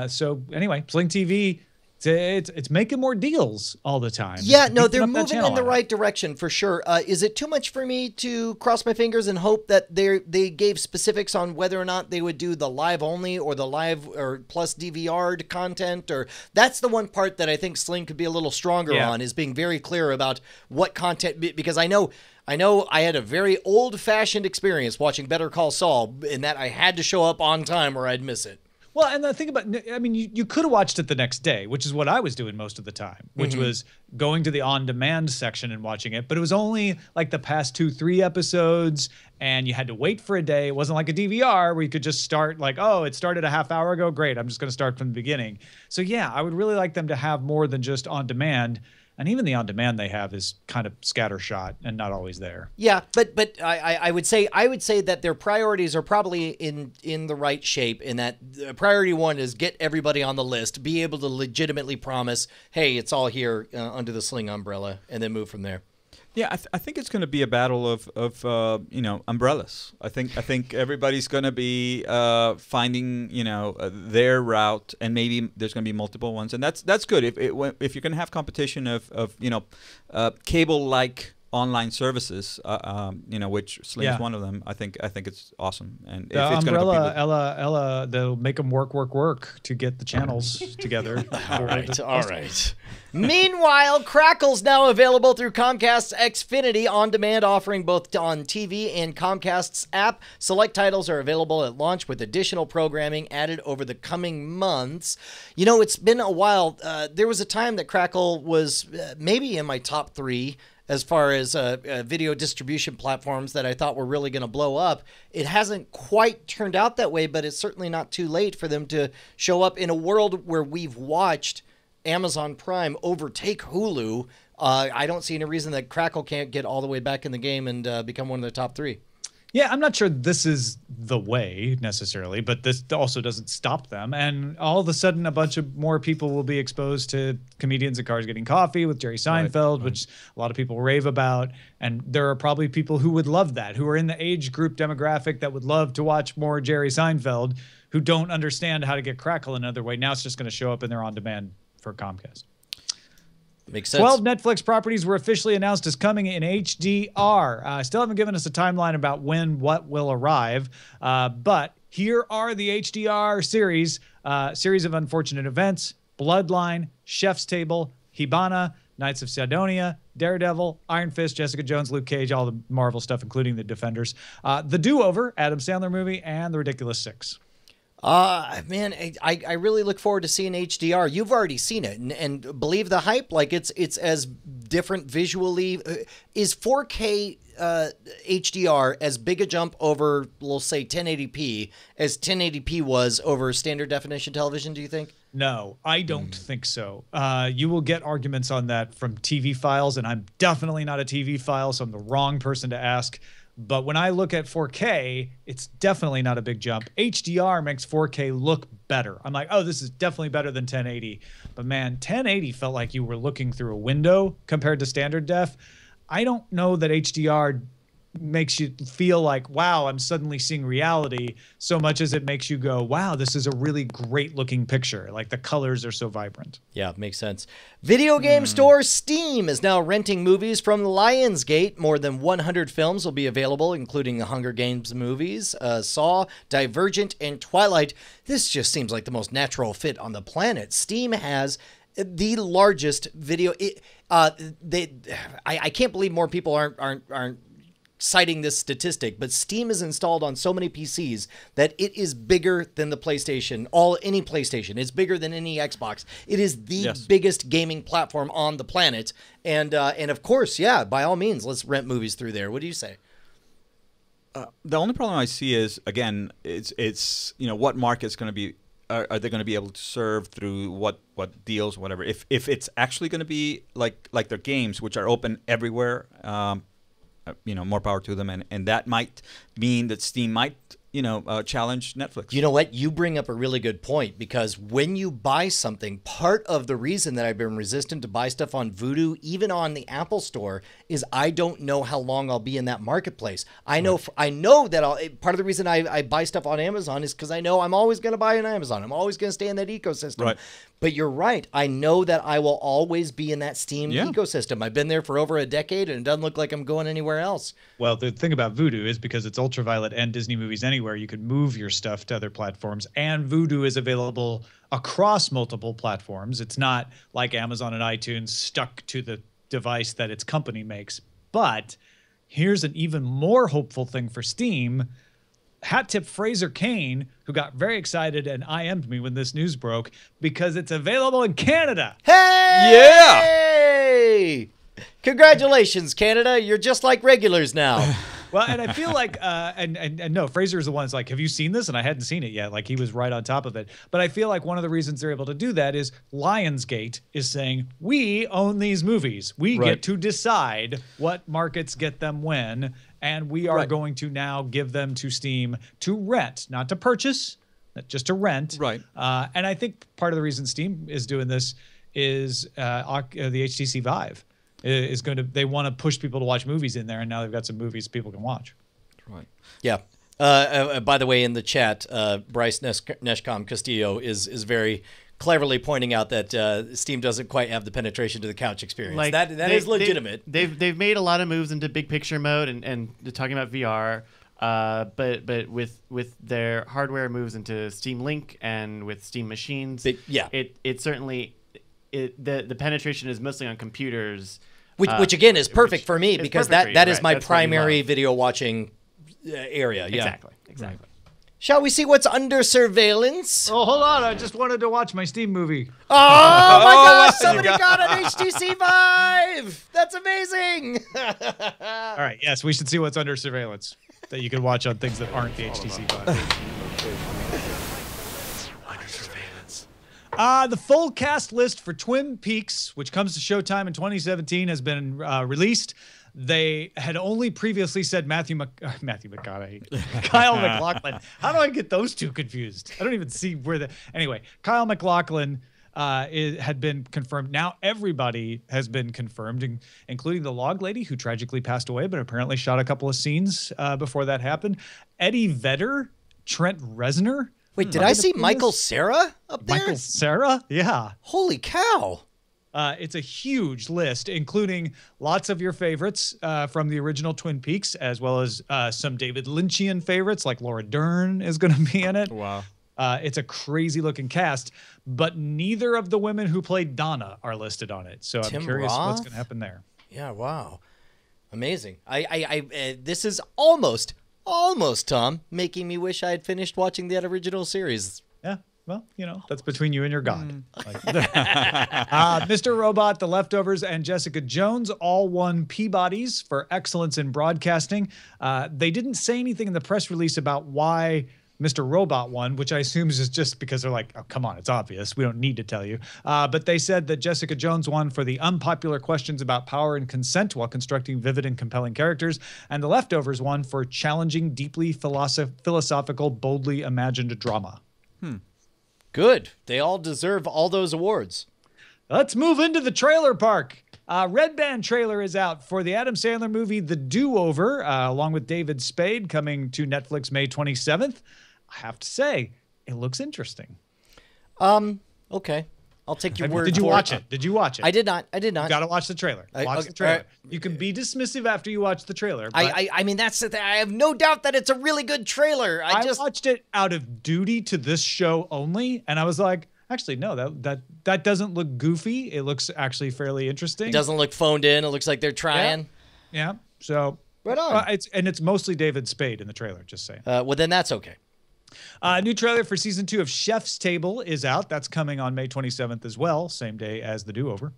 So anyway, Sling TV, it's making more deals all the time. Yeah, no, they're moving in the right direction for sure. Is it too much for me to cross my fingers and hope that they gave specifics on whether or not they would do the live only or the live or plus DVR'd content? Or that's the one part that I think Sling could be a little stronger on, is being very clear about what content, because I know I had a very old-fashioned experience watching Better Call Saul in that I had to show up on time or I'd miss it. Well, and the thing about, I mean, you could have watched it the next day, which is what I was doing most of the time, which was going to the on-demand section and watching it. But it was only like the past 2-3 episodes, and you had to wait for a day. It wasn't like a DVR where you could just start like, oh, it started a half hour ago. Great, I'm just going to start from the beginning. So yeah, I would really like them to have more than just on-demand. And even the on-demand they have is kind of scattershot and not always there. Yeah, but I would say that their priorities are probably in the right shape. In that priority one is get everybody on the list, be able to legitimately promise, hey, it's all here under the Sling umbrella, and then move from there. Yeah, I think it's going to be a battle of umbrellas. I think everybody's going to be finding their route, and maybe there's going to be multiple ones, and that's good. If you're going to have competition of cable-like online services, which Sling is one of them. I think it's awesome, and the if it's umbrella, Ella, they'll make them work to get the channels together. All right. Meanwhile, Crackle's now available through Comcast's Xfinity on demand, offering both on TV and Comcast's app. Select titles are available at launch with additional programming added over the coming months. You know, it's been a while. There was a time that Crackle was maybe in my top 3 as far as video distribution platforms that I thought were really going to blow up. It hasn't quite turned out that way, but it's certainly not too late for them to show up in a world where we've watched Amazon Prime overtake Hulu. I don't see any reason that Crackle can't get all the way back in the game and become one of the top 3. Yeah, I'm not sure this is the way necessarily, but this also doesn't stop them. And all of a sudden, a bunch of more people will be exposed to Comedians in Cars Getting Coffee with Jerry Seinfeld, which a lot of people rave about. And there are probably people who would love that, who are in the age group demographic that would love to watch more Jerry Seinfeld, who don't understand how to get Crackle another way. Now it's just going to show up in their on-demand for Comcast. Makes sense. 12 Netflix properties were officially announced as coming in HDR. Still haven't given us a timeline about when what will arrive, but here are the HDR series. Series of Unfortunate Events, Bloodline, Chef's Table, Hibana, Knights of Sidonia, Daredevil, Iron Fist, Jessica Jones, Luke Cage, all the Marvel stuff, including The Defenders. The Do-Over, Adam Sandler movie, and The Ridiculous Six. Man, I really look forward to seeing HDR. You've already seen it, and believe the hype. Like it's as different visually. Is 4K HDR as big a jump over, we'll say, 1080p as 1080p was over standard definition television? Do you think? No, I don't think so. You will get arguments on that from TV files, and I'm definitely not a TV file, so I'm the wrong person to ask. But when I look at 4K, it's definitely not a big jump. HDR makes 4K look better. I'm like, oh, this is definitely better than 1080. But man, 1080 felt like you were looking through a window compared to standard def. I don't know that HDR makes you feel like, wow, I'm suddenly seeing reality, so much as it makes you go, wow, this is a really great looking picture. Like the colors are so vibrant. Yeah, makes sense. Video game store Steam is now renting movies from Lionsgate. More than 100 films will be available, including the Hunger Games movies, Saw, Divergent, and Twilight. This just seems like the most natural fit on the planet. Steam has the largest video. I can't believe more people aren't citing this statistic, but Steam is installed on so many PCs that it is bigger than the PlayStation, any PlayStation. It's bigger than any Xbox. It is the biggest gaming platform on the planet. And of course, yeah, by all means, let's rent movies through there. What do you say? The only problem I see is, again, it's what market's going to be, are they going to be able to serve through what deals, whatever. If it's actually going to be like their games, which are open everywhere, more power to them, and that might mean that Steam might challenge Netflix. You know what? You bring up a really good point, because when you buy something, part of the reason that I've been resistant to buy stuff on Vudu, even on the Apple Store, is I don't know how long I'll be in that marketplace. I know that part of the reason I buy stuff on Amazon is because I know I'm always going to buy on Amazon. I'm always going to stay in that ecosystem. Right. But you're right. I know that I will always be in that Steam ecosystem. I've been there for over a decade, and it doesn't look like I'm going anywhere else. Well, the thing about Vudu is because it's Ultraviolet and Disney Movies Anywhere, you could move your stuff to other platforms, and Vudu is available across multiple platforms. It's not like Amazon and iTunes stuck to the device that its company makes. But here's an even more hopeful thing for Steam. Hat tip Fraser Kane, who got very excited and IM'd me when this news broke, because it's available in Canada. Hey! Congratulations, Canada. You're just like regulars now. Well, and I feel like, and no, Fraser's the one that's like, have you seen this? And I hadn't seen it yet. Like, he was right on top of it. But I feel like one of the reasons they're able to do that is Lionsgate is saying, we own these movies. We get to decide what markets get them when, and we are going to now give them to Steam to rent, not to purchase, just to rent. Right. And I think part of the reason Steam is doing this is the HTC Vive. They want to push people to watch movies in there, and now they've got some movies people can watch. Right. Yeah. By the way, in the chat, Bryce Neshcom Castillo is very cleverly pointing out that Steam doesn't quite have the penetration to the couch experience. Like, that is legitimate. They've made a lot of moves into big picture mode and talking about VR. But with their hardware moves into Steam Link and with Steam machines, it certainly the penetration is mostly on computers, which again is perfect for me, because that is my primary video watching area. Yeah, exactly. Right. Shall we see what's under surveillance? Oh, hold on! I just wanted to watch my Steam movie. Oh my gosh! Somebody got an HTC Vive. That's amazing. All right, yes, we should see what's under surveillance that you can watch on things that aren't the HTC Vive. The full cast list for Twin Peaks, which comes to Showtime in 2017, has been released. They had only previously said Matthew McConaughey, Kyle MacLachlan. How do I get those two confused? I don't even see where the... Anyway, Kyle MacLachlan had been confirmed. Now everybody has been confirmed, including the log lady, who tragically passed away, but apparently shot a couple of scenes before that happened. Eddie Vedder, Trent Reznor. Wait, did I see Michael Cera up there? Michael Cera? Yeah. Holy cow. It's a huge list, including lots of your favorites from the original Twin Peaks, as well as some David Lynchian favorites, like Laura Dern is going to be in it. Wow. It's a crazy looking cast, but neither of the women who played Donna are listed on it. So I'm curious what's going to happen there. Yeah, wow. Amazing. This is almost, Tom, making me wish I had finished watching that original series. Yeah. Well, that's between you and your God. Mr. Robot, The Leftovers, and Jessica Jones all won Peabodys for excellence in broadcasting. They didn't say anything in the press release about why Mr. Robot won, which I assume is just because they're like, oh, come on, it's obvious. We don't need to tell you. But they said that Jessica Jones won for the unpopular questions about power and consent while constructing vivid and compelling characters. And The Leftovers won for challenging, deeply philosophical, boldly imagined drama. Good. They all deserve all those awards. Let's move into the trailer park. Red Band trailer is out for the Adam Sandler movie The Do-Over, along with David Spade, coming to Netflix May 27th. I have to say, it looks interesting. Okay. I'll take your word for it. Did you watch it? Did you watch it? I did not. You got to watch the trailer. Watch the trailer. You can be dismissive after you watch the trailer. But I mean, that's the thing. I have no doubt that it's a really good trailer. I watched it out of duty to this show only, and I was like, actually, no, that doesn't look goofy. It looks actually fairly interesting. It doesn't look phoned in. It looks like they're trying. Yeah. So right on. It's mostly David Spade in the trailer. Just saying. Well, then that's okay. New trailer for season 2 of Chef's Table is out. That's coming on May 27th as well, same day as The Do-Over.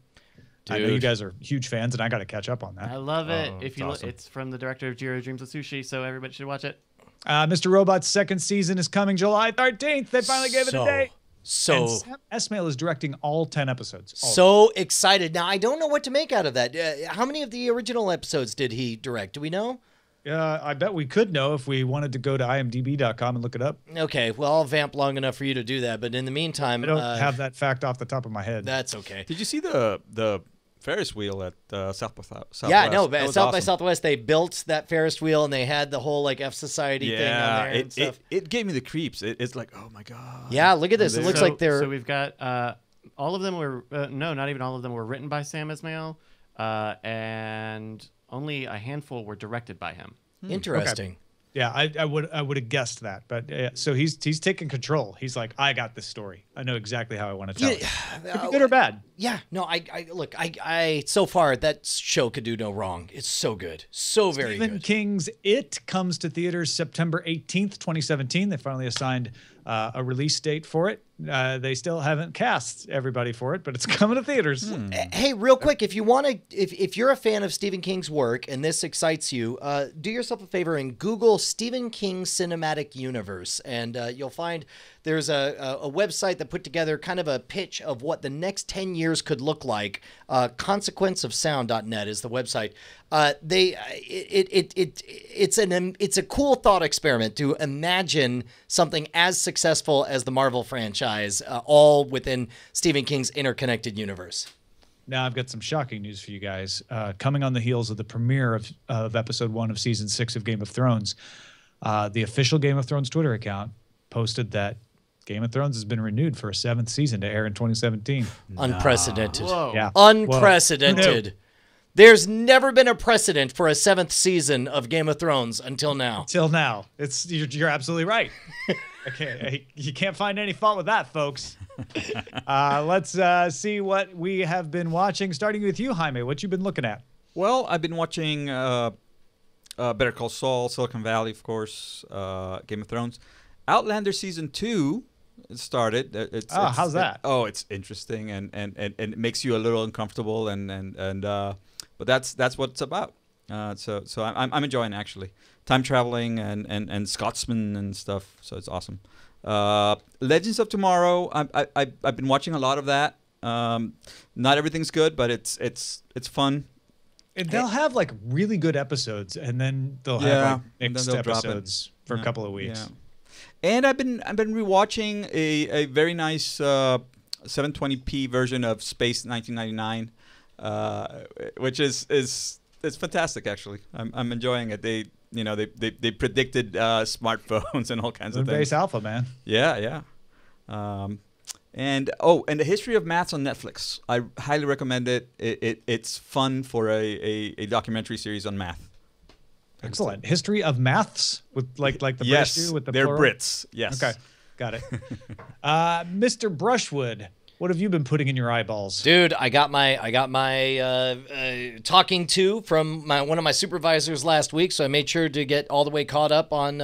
I know you guys are huge fans, and I got to catch up on that. I love it. It's from the director of Jiro Dreams of Sushi, so everybody should watch it. Mr. Robot's second season is coming July 13th. They finally gave it a date. So and Sam Esmail is directing all 10 episodes. So excited. Now, I don't know what to make out of that. How many of the original episodes did he direct? Do we know? I bet we could know if we wanted to go to imdb.com and look it up. Okay, well, I'll vamp long enough for you to do that. But in the meantime, I don't have that fact off the top of my head. That's okay. Did you see the Ferris wheel at South by Southwest? Yeah, no, South by Southwest, they built that Ferris wheel and they had the whole like F Society thing on there and stuff. It gave me the creeps. It's like, oh my god. Yeah, look at this. It looks like they're. So we've got all of them were no, not even all of them were written by Sam Esmail, and only a handful were directed by him. Interesting. Okay. Yeah, I would have guessed that, but so he's taking control. He's like, I got this story. I know exactly how I want to tell it. Could be good or bad. Yeah, no, I so far that show could do no wrong. It's so good, so very good. Stephen King's It comes to theaters September 18th, 2017. They finally assigned a release date for it. They still haven't cast everybody for it, but it's coming to theaters. Hey, real quick, if you want to, if you're a fan of Stephen King's work and this excites you, do yourself a favor and Google Stephen King Cinematic Universe, and you'll find there's a website that put together kind of a pitch of what the next 10 years could look like. Consequenceofsound.net is the website. It's a cool thought experiment to imagine something as successful as the Marvel franchise, all within Stephen King's interconnected universe. Now I've got some shocking news for you guys. Coming on the heels of the premiere of episode 1 of season 6 of Game of Thrones, the official Game of Thrones Twitter account posted that Game of Thrones has been renewed for a 7th season to air in 2017. Unprecedented. Whoa. Yeah. Unprecedented. Whoa. There's never been a precedent for a 7th season of Game of Thrones until now. You're absolutely right. You can't find any fault with that, folks. Let's see what we have been watching. Starting with you, Jaime. What you been looking at? Well, I've been watching Better Call Saul, Silicon Valley, of course, Game of Thrones. Outlander season 2 started. How's that? It's interesting and it makes you a little uncomfortable but that's what it's about. So I'm enjoying actually time traveling and Scotsman and stuff. So it's awesome. Legends of Tomorrow. I've been watching a lot of that. Not everything's good, but it's fun. And they'll have like really good episodes, and then they'll have like mixed episodes for a couple of weeks. Yeah. And I've been rewatching a very nice 720p version of Space 1999, which is fantastic actually. I'm enjoying it. They predicted smartphones and all kinds of things. Base Alpha, man. Yeah. And the History of Maths on Netflix. I highly recommend it. It's fun for a documentary series on math. Excellent. History of Maths with like the British do with the they're plural? Brits. Yes. Okay. Got it. Mr. Brushwood, what have you been putting in your eyeballs? Dude, I got my talking to from one of my supervisors last week, so I made sure to get all the way caught up on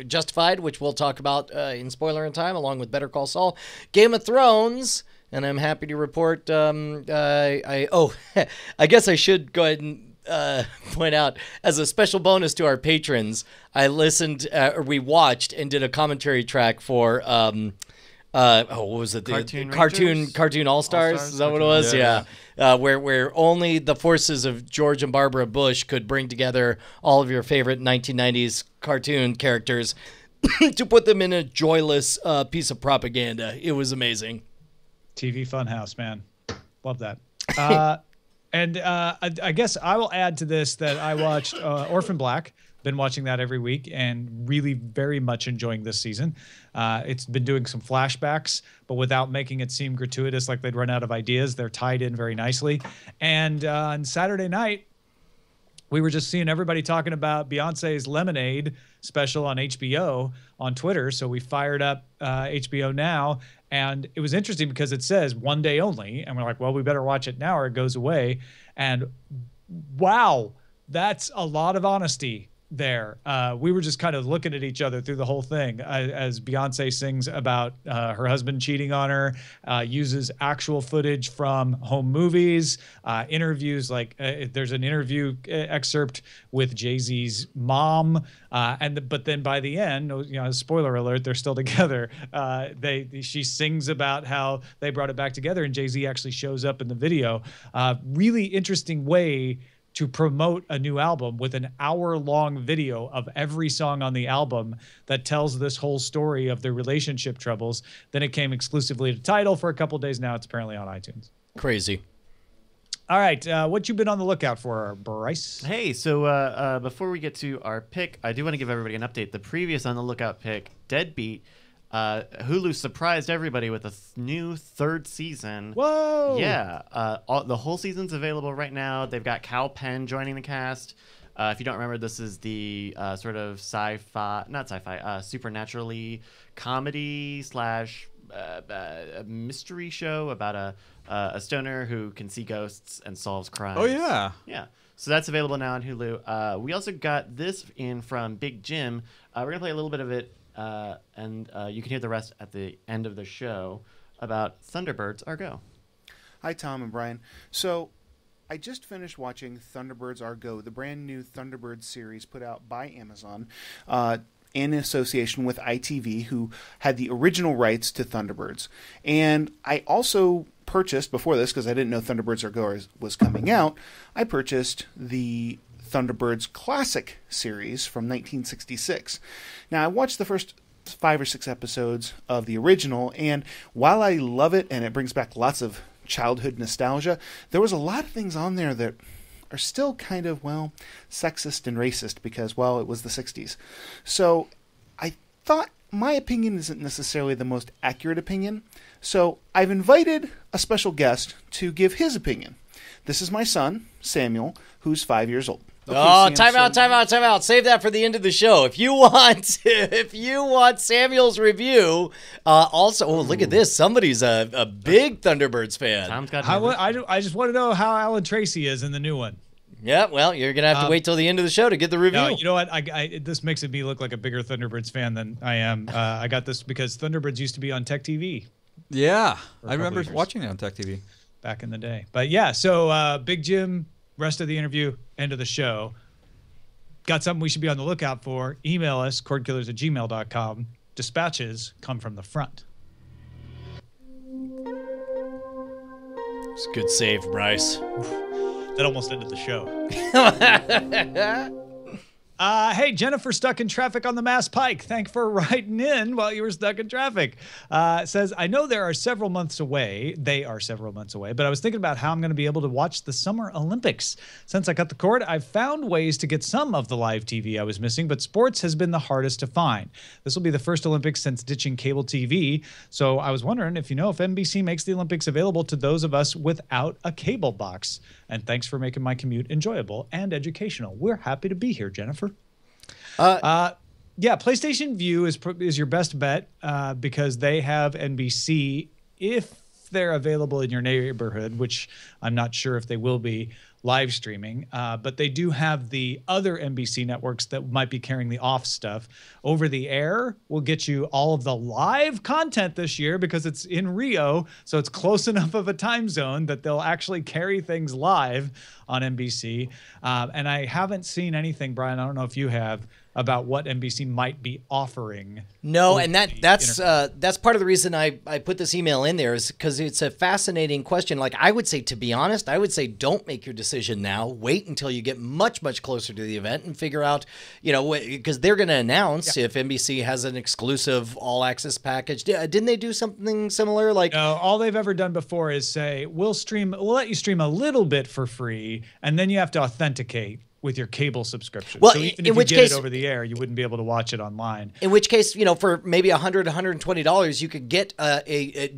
Justified, which we'll talk about in spoiler in time, along with Better Call Saul, Game of Thrones, and I'm happy to report. I guess I should go ahead and point out, as a special bonus to our patrons, I listened, or we watched and did a commentary track for. What was it? Cartoon All-Stars? Is that what it was? Yeah. Where only the forces of George and Barbara Bush could bring together all of your favorite 1990s cartoon characters to put them in a joyless piece of propaganda. It was amazing. TV Funhouse, man. Love that. And I guess I will add to this that I watched Orphan Black. Been watching that every week and really very much enjoying this season. It's been doing some flashbacks, but without making it seem gratuitous like they'd run out of ideas. They're tied in very nicely. And on Saturday night, we were just seeing everybody talking about Beyonce's Lemonade special on HBO on Twitter. So we fired up HBO Now, and it was interesting because it says 1 day only. And we're like, well, we better watch it now or it goes away. And wow, that's a lot of honesty there. We were just kind of looking at each other through the whole thing as Beyonce sings about her husband cheating on her, uses actual footage from home movies, interviews, like there's an interview excerpt with Jay-Z's mom, but then by the end, spoiler alert, they're still together. She sings about how they brought it back together, and Jay-Z actually shows up in the video. Really interesting way to promote a new album with an hour-long video of every song on the album that tells this whole story of their relationship troubles. Then it came exclusively to Tidal for a couple days. Now it's apparently on iTunes. Crazy. All right, what you been on the lookout for, Bryce? Hey, so before we get to our pick, I do want to give everybody an update. The previous on the lookout pick, Deadbeat, Hulu surprised everybody with a new third season. Whoa! Yeah, the whole season's available right now. They've got Cal Penn joining the cast. If you don't remember, this is the sort of supernaturally comedy / mystery show about a stoner who can see ghosts and solves crimes. Oh yeah, yeah. So that's available now on Hulu. We also got this in from Big Jim. We're gonna play a little bit of it. And you can hear the rest at the end of the show about Thunderbirds Are Go. Hi, Tom and Brian. So, I just finished watching Thunderbirds Are Go, the brand new Thunderbirds series put out by Amazon in association with ITV, who had the original rights to Thunderbirds. And I also purchased, before this, because I didn't know Thunderbirds Are Go was coming out, I purchased the Thunderbirds Classic series from 1966. Now, I watched the first 5 or 6 episodes of the original, and while I love it and it brings back lots of childhood nostalgia, there was a lot of things on there that are still kind of, sexist and racist because, it was the 60s. So I thought my opinion isn't necessarily the most accurate opinion, so I've invited a special guest to give his opinion. This is my son, Samuel, who's 5 years old. Okay, time out. Save that for the end of the show. If you want Samuel's review, look at this. Somebody's a big Thunderbirds fan. Tom's got I just want to know how Alan Tracy is in the new one. Yeah, well, you're going to have to wait till the end of the show to get the review. No, you know what? This makes me look like a bigger Thunderbirds fan than I am. I got this because Thunderbirds used to be on Tech TV. Yeah, I remember watching it on Tech TV. Back in the day. But yeah, so Big Jim, rest of the interview, end of the show. Got something we should be on the lookout for. Email us, cordkillers@gmail.com. Dispatches come from the front. It's a good save, Bryce. That almost ended the show. Hey, Jennifer stuck in traffic on the Mass Pike. Thanks for writing in while you were stuck in traffic. Says, I know they are several months away, but I was thinking about how I'm going to be able to watch the Summer Olympics. Since I cut the cord, I've found ways to get some of the live TV I was missing, but sports has been the hardest to find. This will be the first Olympics since ditching cable TV. So I was wondering if NBC makes the Olympics available to those of us without a cable box. And thanks for making my commute enjoyable and educational. We're happy to be here, Jennifer. Yeah, PlayStation Vue is your best bet because they have NBC if they're available in your neighborhood, which I'm not sure if they will be live streaming, but they do have the other NBC networks that might be carrying the off stuff. Over the air will get you all of the live content this year because it's in Rio, so it's close enough of a time zone that they'll actually carry things live on NBC. And I haven't seen anything, Brian, I don't know if you have, about what NBC might be offering. No, and that's part of the reason I put this email in there is because it's a fascinating question. Like, I would say, to be honest, I would say don't make your decision now. Wait until you get much, much closer to the event and figure out, because they're going to announce if NBC has an exclusive all-access package. Didn't they do something similar? Like, no, all they've ever done before is say, we'll let you stream a little bit for free, and then you have to authenticate with your cable subscription. Well, so even in if you which did case, it over the air, you wouldn't be able to watch it online. In which case, for maybe $100, $120, you could get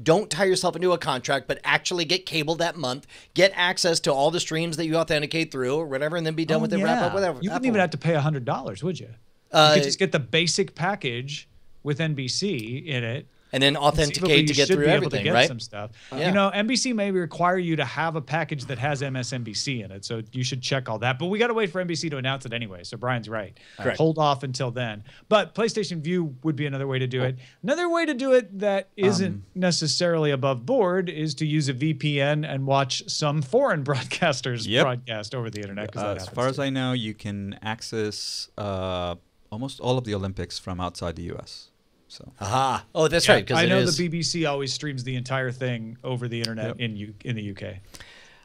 don't tie yourself into a contract, but actually get cable that month, get access to all the streams that you authenticate through or whatever, and then be done with it, wrap up, whatever. You wouldn't even have to pay $100, would you? You could just get the basic package with NBC in it. And then authenticate to get through everything, right? Some stuff. NBC may require you to have a package that has MSNBC in it, so you should check all that. But we got to wait for NBC to announce it anyway, so Brian's right. Correct. Hold off until then. But PlayStation Vue would be another way to do it. Another way to do it that isn't necessarily above board is to use a VPN and watch some foreign broadcasters broadcast over the internet. As far as I know, you can access almost all of the Olympics from outside the U.S. So. Aha! Oh, that's right. I know the BBC always streams the entire thing over the internet in the UK.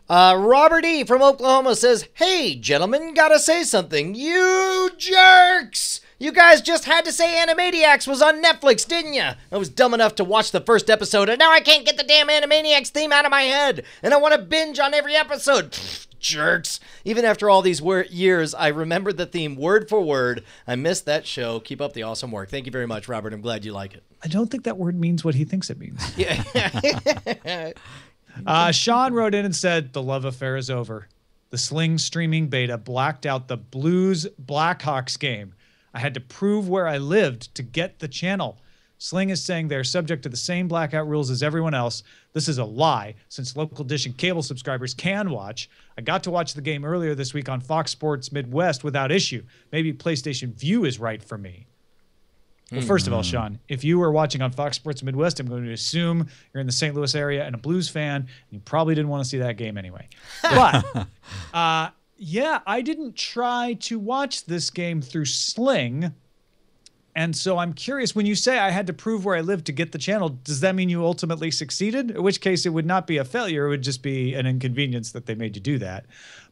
Robert E. from Oklahoma says, "Hey, gentlemen, gotta say something. You jerks! You guys just had to say Animaniacs was on Netflix, didn't you? I was dumb enough to watch the first episode, and now I can't get the damn Animaniacs theme out of my head, and I want to binge on every episode. Pfft, jerks. Even after all these years, I remember the theme word for word. I missed that show. Keep up the awesome work." Thank you very much, Robert. I'm glad you like it. I don't think that word means what he thinks it means. Yeah. Sean wrote in and said, "The love affair is over. The Sling streaming beta blacked out the Blues Blackhawks game. I had to prove where I lived to get the channel. Sling is saying they're subject to the same blackout rules as everyone else. This is a lie, since local dish and cable subscribers can watch. I got to watch the game earlier this week on Fox Sports Midwest without issue. Maybe PlayStation Vue is right for me." Well, first of all, Sean, if you were watching on Fox Sports Midwest, I'm going to assume you're in the St. Louis area and a Blues fan, and you probably didn't want to see that game anyway. But, I didn't try to watch this game through Sling. And so I'm curious, when you say I had to prove where I lived to get the channel, does that mean you ultimately succeeded? In which case it would not be a failure. It would just be an inconvenience that they made you do that.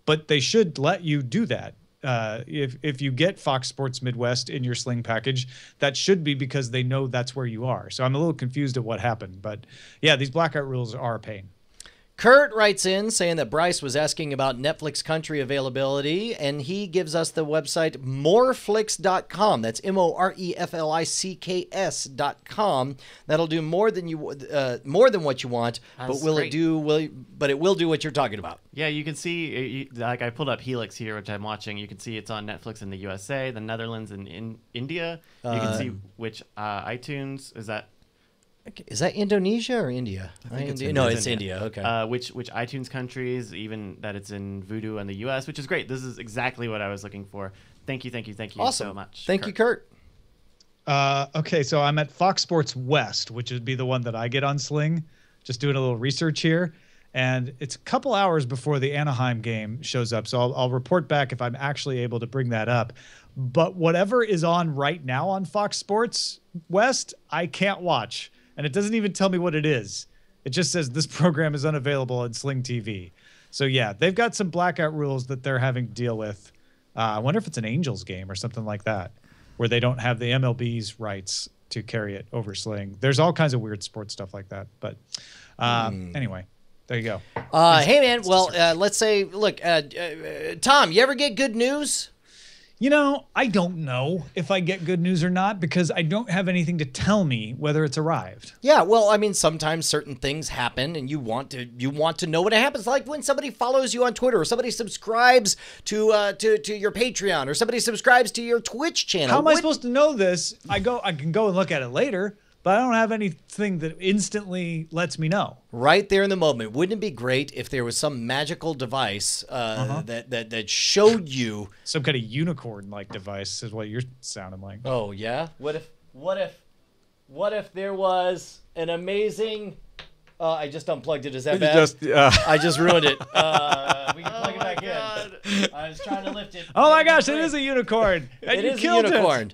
But they should let you do that. If you get Fox Sports Midwest in your Sling package, that should be because they know that's where you are. So I'm a little confused at what happened. But yeah, these blackout rules are a pain. Kurt writes in saying that Bryce was asking about Netflix country availability, and he gives us the website moreflix.com. That's moreflicks.com. That'll do more than what you want, but it will do what you're talking about. Yeah, you can see, like I pulled up Helix here, which I'm watching. You can see it's on Netflix in the USA, the Netherlands, and in India. You can see which iTunes is that. Is that Indonesia or India? It's India. Okay. Which iTunes countries, even that it's in Vudu and the US, which is great. This is exactly what I was looking for. Thank you awesome. so much. Thank you, Kurt. Okay, so I'm at Fox Sports West, which would be the one that I get on Sling. Just doing a little research here. And it's a couple hours before the Anaheim game shows up. So I'll report back if I'm actually able to bring that up. But whatever is on right now on Fox Sports West, I can't watch. And it doesn't even tell me what it is. It just says this program is unavailable on Sling TV. So yeah, they've got some blackout rules that they're having to deal with. I wonder if it's an Angels game or something like that, where they don't have the MLB's rights to carry it over Sling. There's all kinds of weird sports stuff like that. But anyway, there you go. Hey man, well, let's say, look, Tom, you ever get good news? You know, I don't know if I get good news or not because I don't have anything to tell me whether it's arrived. Yeah, well, I mean, sometimes certain things happen, and you want to know when it happens. Like when somebody follows you on Twitter, or somebody subscribes to your Patreon, or somebody subscribes to your Twitch channel. How am I supposed to know this? I can go and look at it later, but I don't have anything that instantly lets me know. Right there in the moment. Wouldn't it be great if there was some magical device that showed you some kind of unicorn-like device is what you're sounding like. Oh yeah? What if there was an amazing I just unplugged it. Is that bad? I just ruined it. We can plug it back in. I was trying to lift it. Oh my gosh, it is a unicorn. And you killed a unicorn.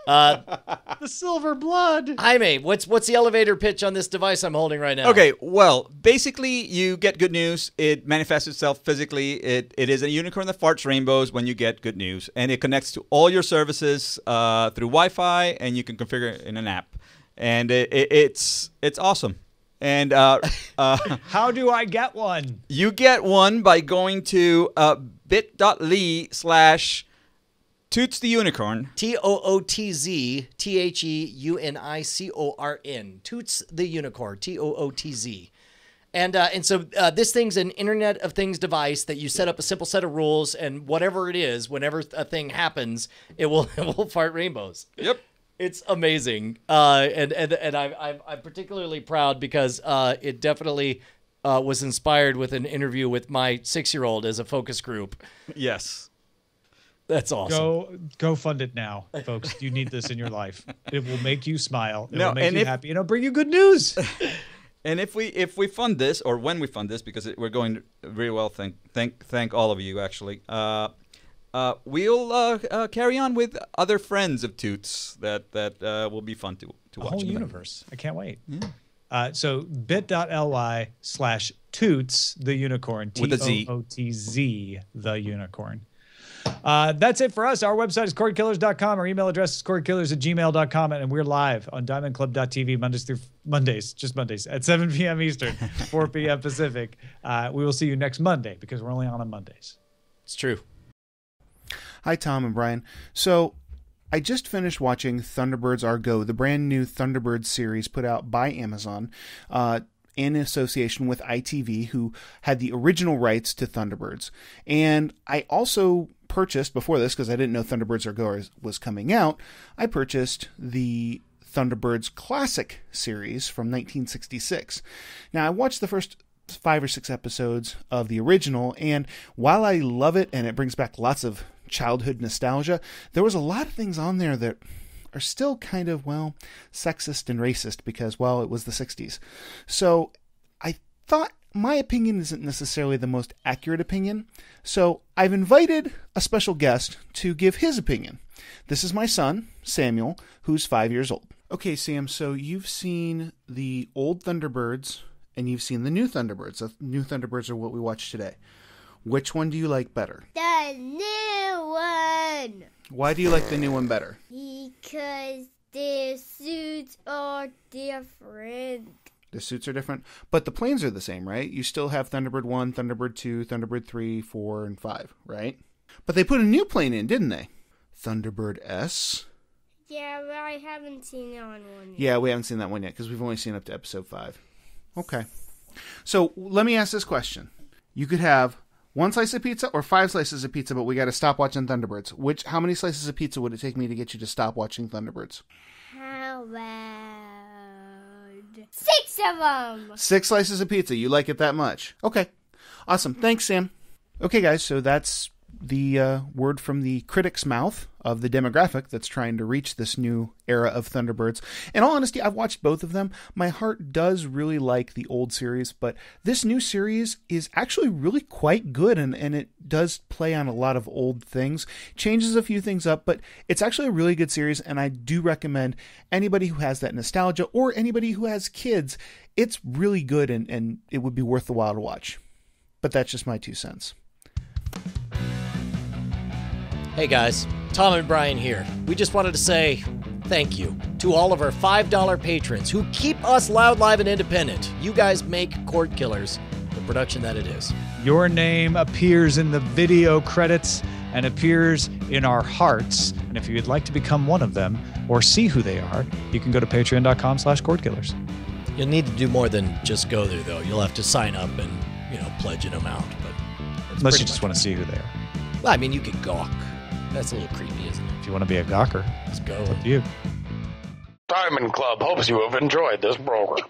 The silver blood. Jaime, what's the elevator pitch on this device I'm holding right now? Okay, well, basically you get good news. It manifests itself physically. It is a unicorn that farts rainbows when you get good news. And it connects to all your services through Wi-Fi, and you can configure it in an app. And it's awesome. And how do I get one? You get one by going to bit.ly/Toots the Unicorn. TOOTZ Toots the Unicorn. TOOTZ. And so this thing's an Internet of Things device that you set up a simple set of rules, and whatever it is, whenever a thing happens, it will fart rainbows. Yep. It's amazing. And I'm particularly proud because it definitely was inspired with an interview with my 6-year-old as a focus group. Yes. That's awesome. Go fund it now, folks. You need this in your life. It will make you smile. It will make you happy. It'll bring you good news. And if we fund this, or when we fund this, because we're going really well, thank all of you actually. We'll carry on with other friends of Toots that will be fun to watch. A whole universe. I can't wait. Yeah. So bit.ly/Toots the Unicorn. With a Z. TOOTZ the Unicorn. That's it for us. Our website is cordkillers.com. Our email address is cordkillers@gmail.com. And we're live on diamondclub.tv Mondays at 7 p.m. Eastern, 4 p.m. Pacific. We will see you next Monday because we're only on Mondays. It's true. Hi, Tom and Brian. So I just finished watching Thunderbirds Are Go, the brand new Thunderbirds series put out by Amazon in association with ITV, who had the original rights to Thunderbirds. And I also purchased, before this, because I didn't know Thunderbirds Are Go was coming out, I purchased the Thunderbirds Classic series from 1966. Now, I watched the first 5 or 6 episodes of the original, and while I love it and it brings back lots of childhood nostalgia, there was a lot of things on there that are still kind of, well, sexist and racist because, well, it was the 60s. So I thought my opinion isn't necessarily the most accurate opinion, so I've invited a special guest to give his opinion. This is my son, Samuel, who's 5 years old. Okay, Sam, so you've seen the old Thunderbirds and you've seen the new Thunderbirds. The new Thunderbirds are what we watched today. Which one do you like better? The new one. Why do you like the new one better? Because their suits are different. The suits are different, but the planes are the same, right? You still have Thunderbird 1, Thunderbird 2, Thunderbird 3, 4, and 5, right? But they put a new plane in, didn't they? Thunderbird S. Yeah, but I haven't seen that one yet. Yeah, we haven't seen that one yet because we've only seen up to episode 5. Okay. So let me ask this question. You could have 1 slice of pizza or 5 slices of pizza, but we got to stop watching Thunderbirds. How many slices of pizza would it take me to get you to stop watching Thunderbirds? How about 6 of them? 6 slices of pizza. You like it that much? Okay. Awesome. Thanks, Sam. Okay, guys. So that's the word from the critic's mouth of the demographic that's trying to reach this new era of Thunderbirds. In all honesty, I've watched both of them. My heart does really like the old series, but this new series is actually really quite good, and it does play on a lot of old things, changes a few things up, but it's actually a really good series, and I do recommend anybody who has that nostalgia or anybody who has kids, it's really good, and it would be worth the while to watch. But that's just my 2 cents. Hey guys, Tom and Brian here. We just wanted to say thank you to all of our $5 patrons who keep us loud, live, and independent. You guys make Cordkillers the production that it is. Your name appears in the video credits and appears in our hearts. And if you'd like to become one of them or see who they are, you can go to patreon.com/Cordkillers. You'll need to do more than just go there, though. You'll have to sign up and, pledge an amount. But unless you just want to see who they are. Well, I mean, you could gawk. That's a little creepy, isn't it? If you want to be a gawker, let's go. It's up to you. Diamond Club hopes you have enjoyed this program.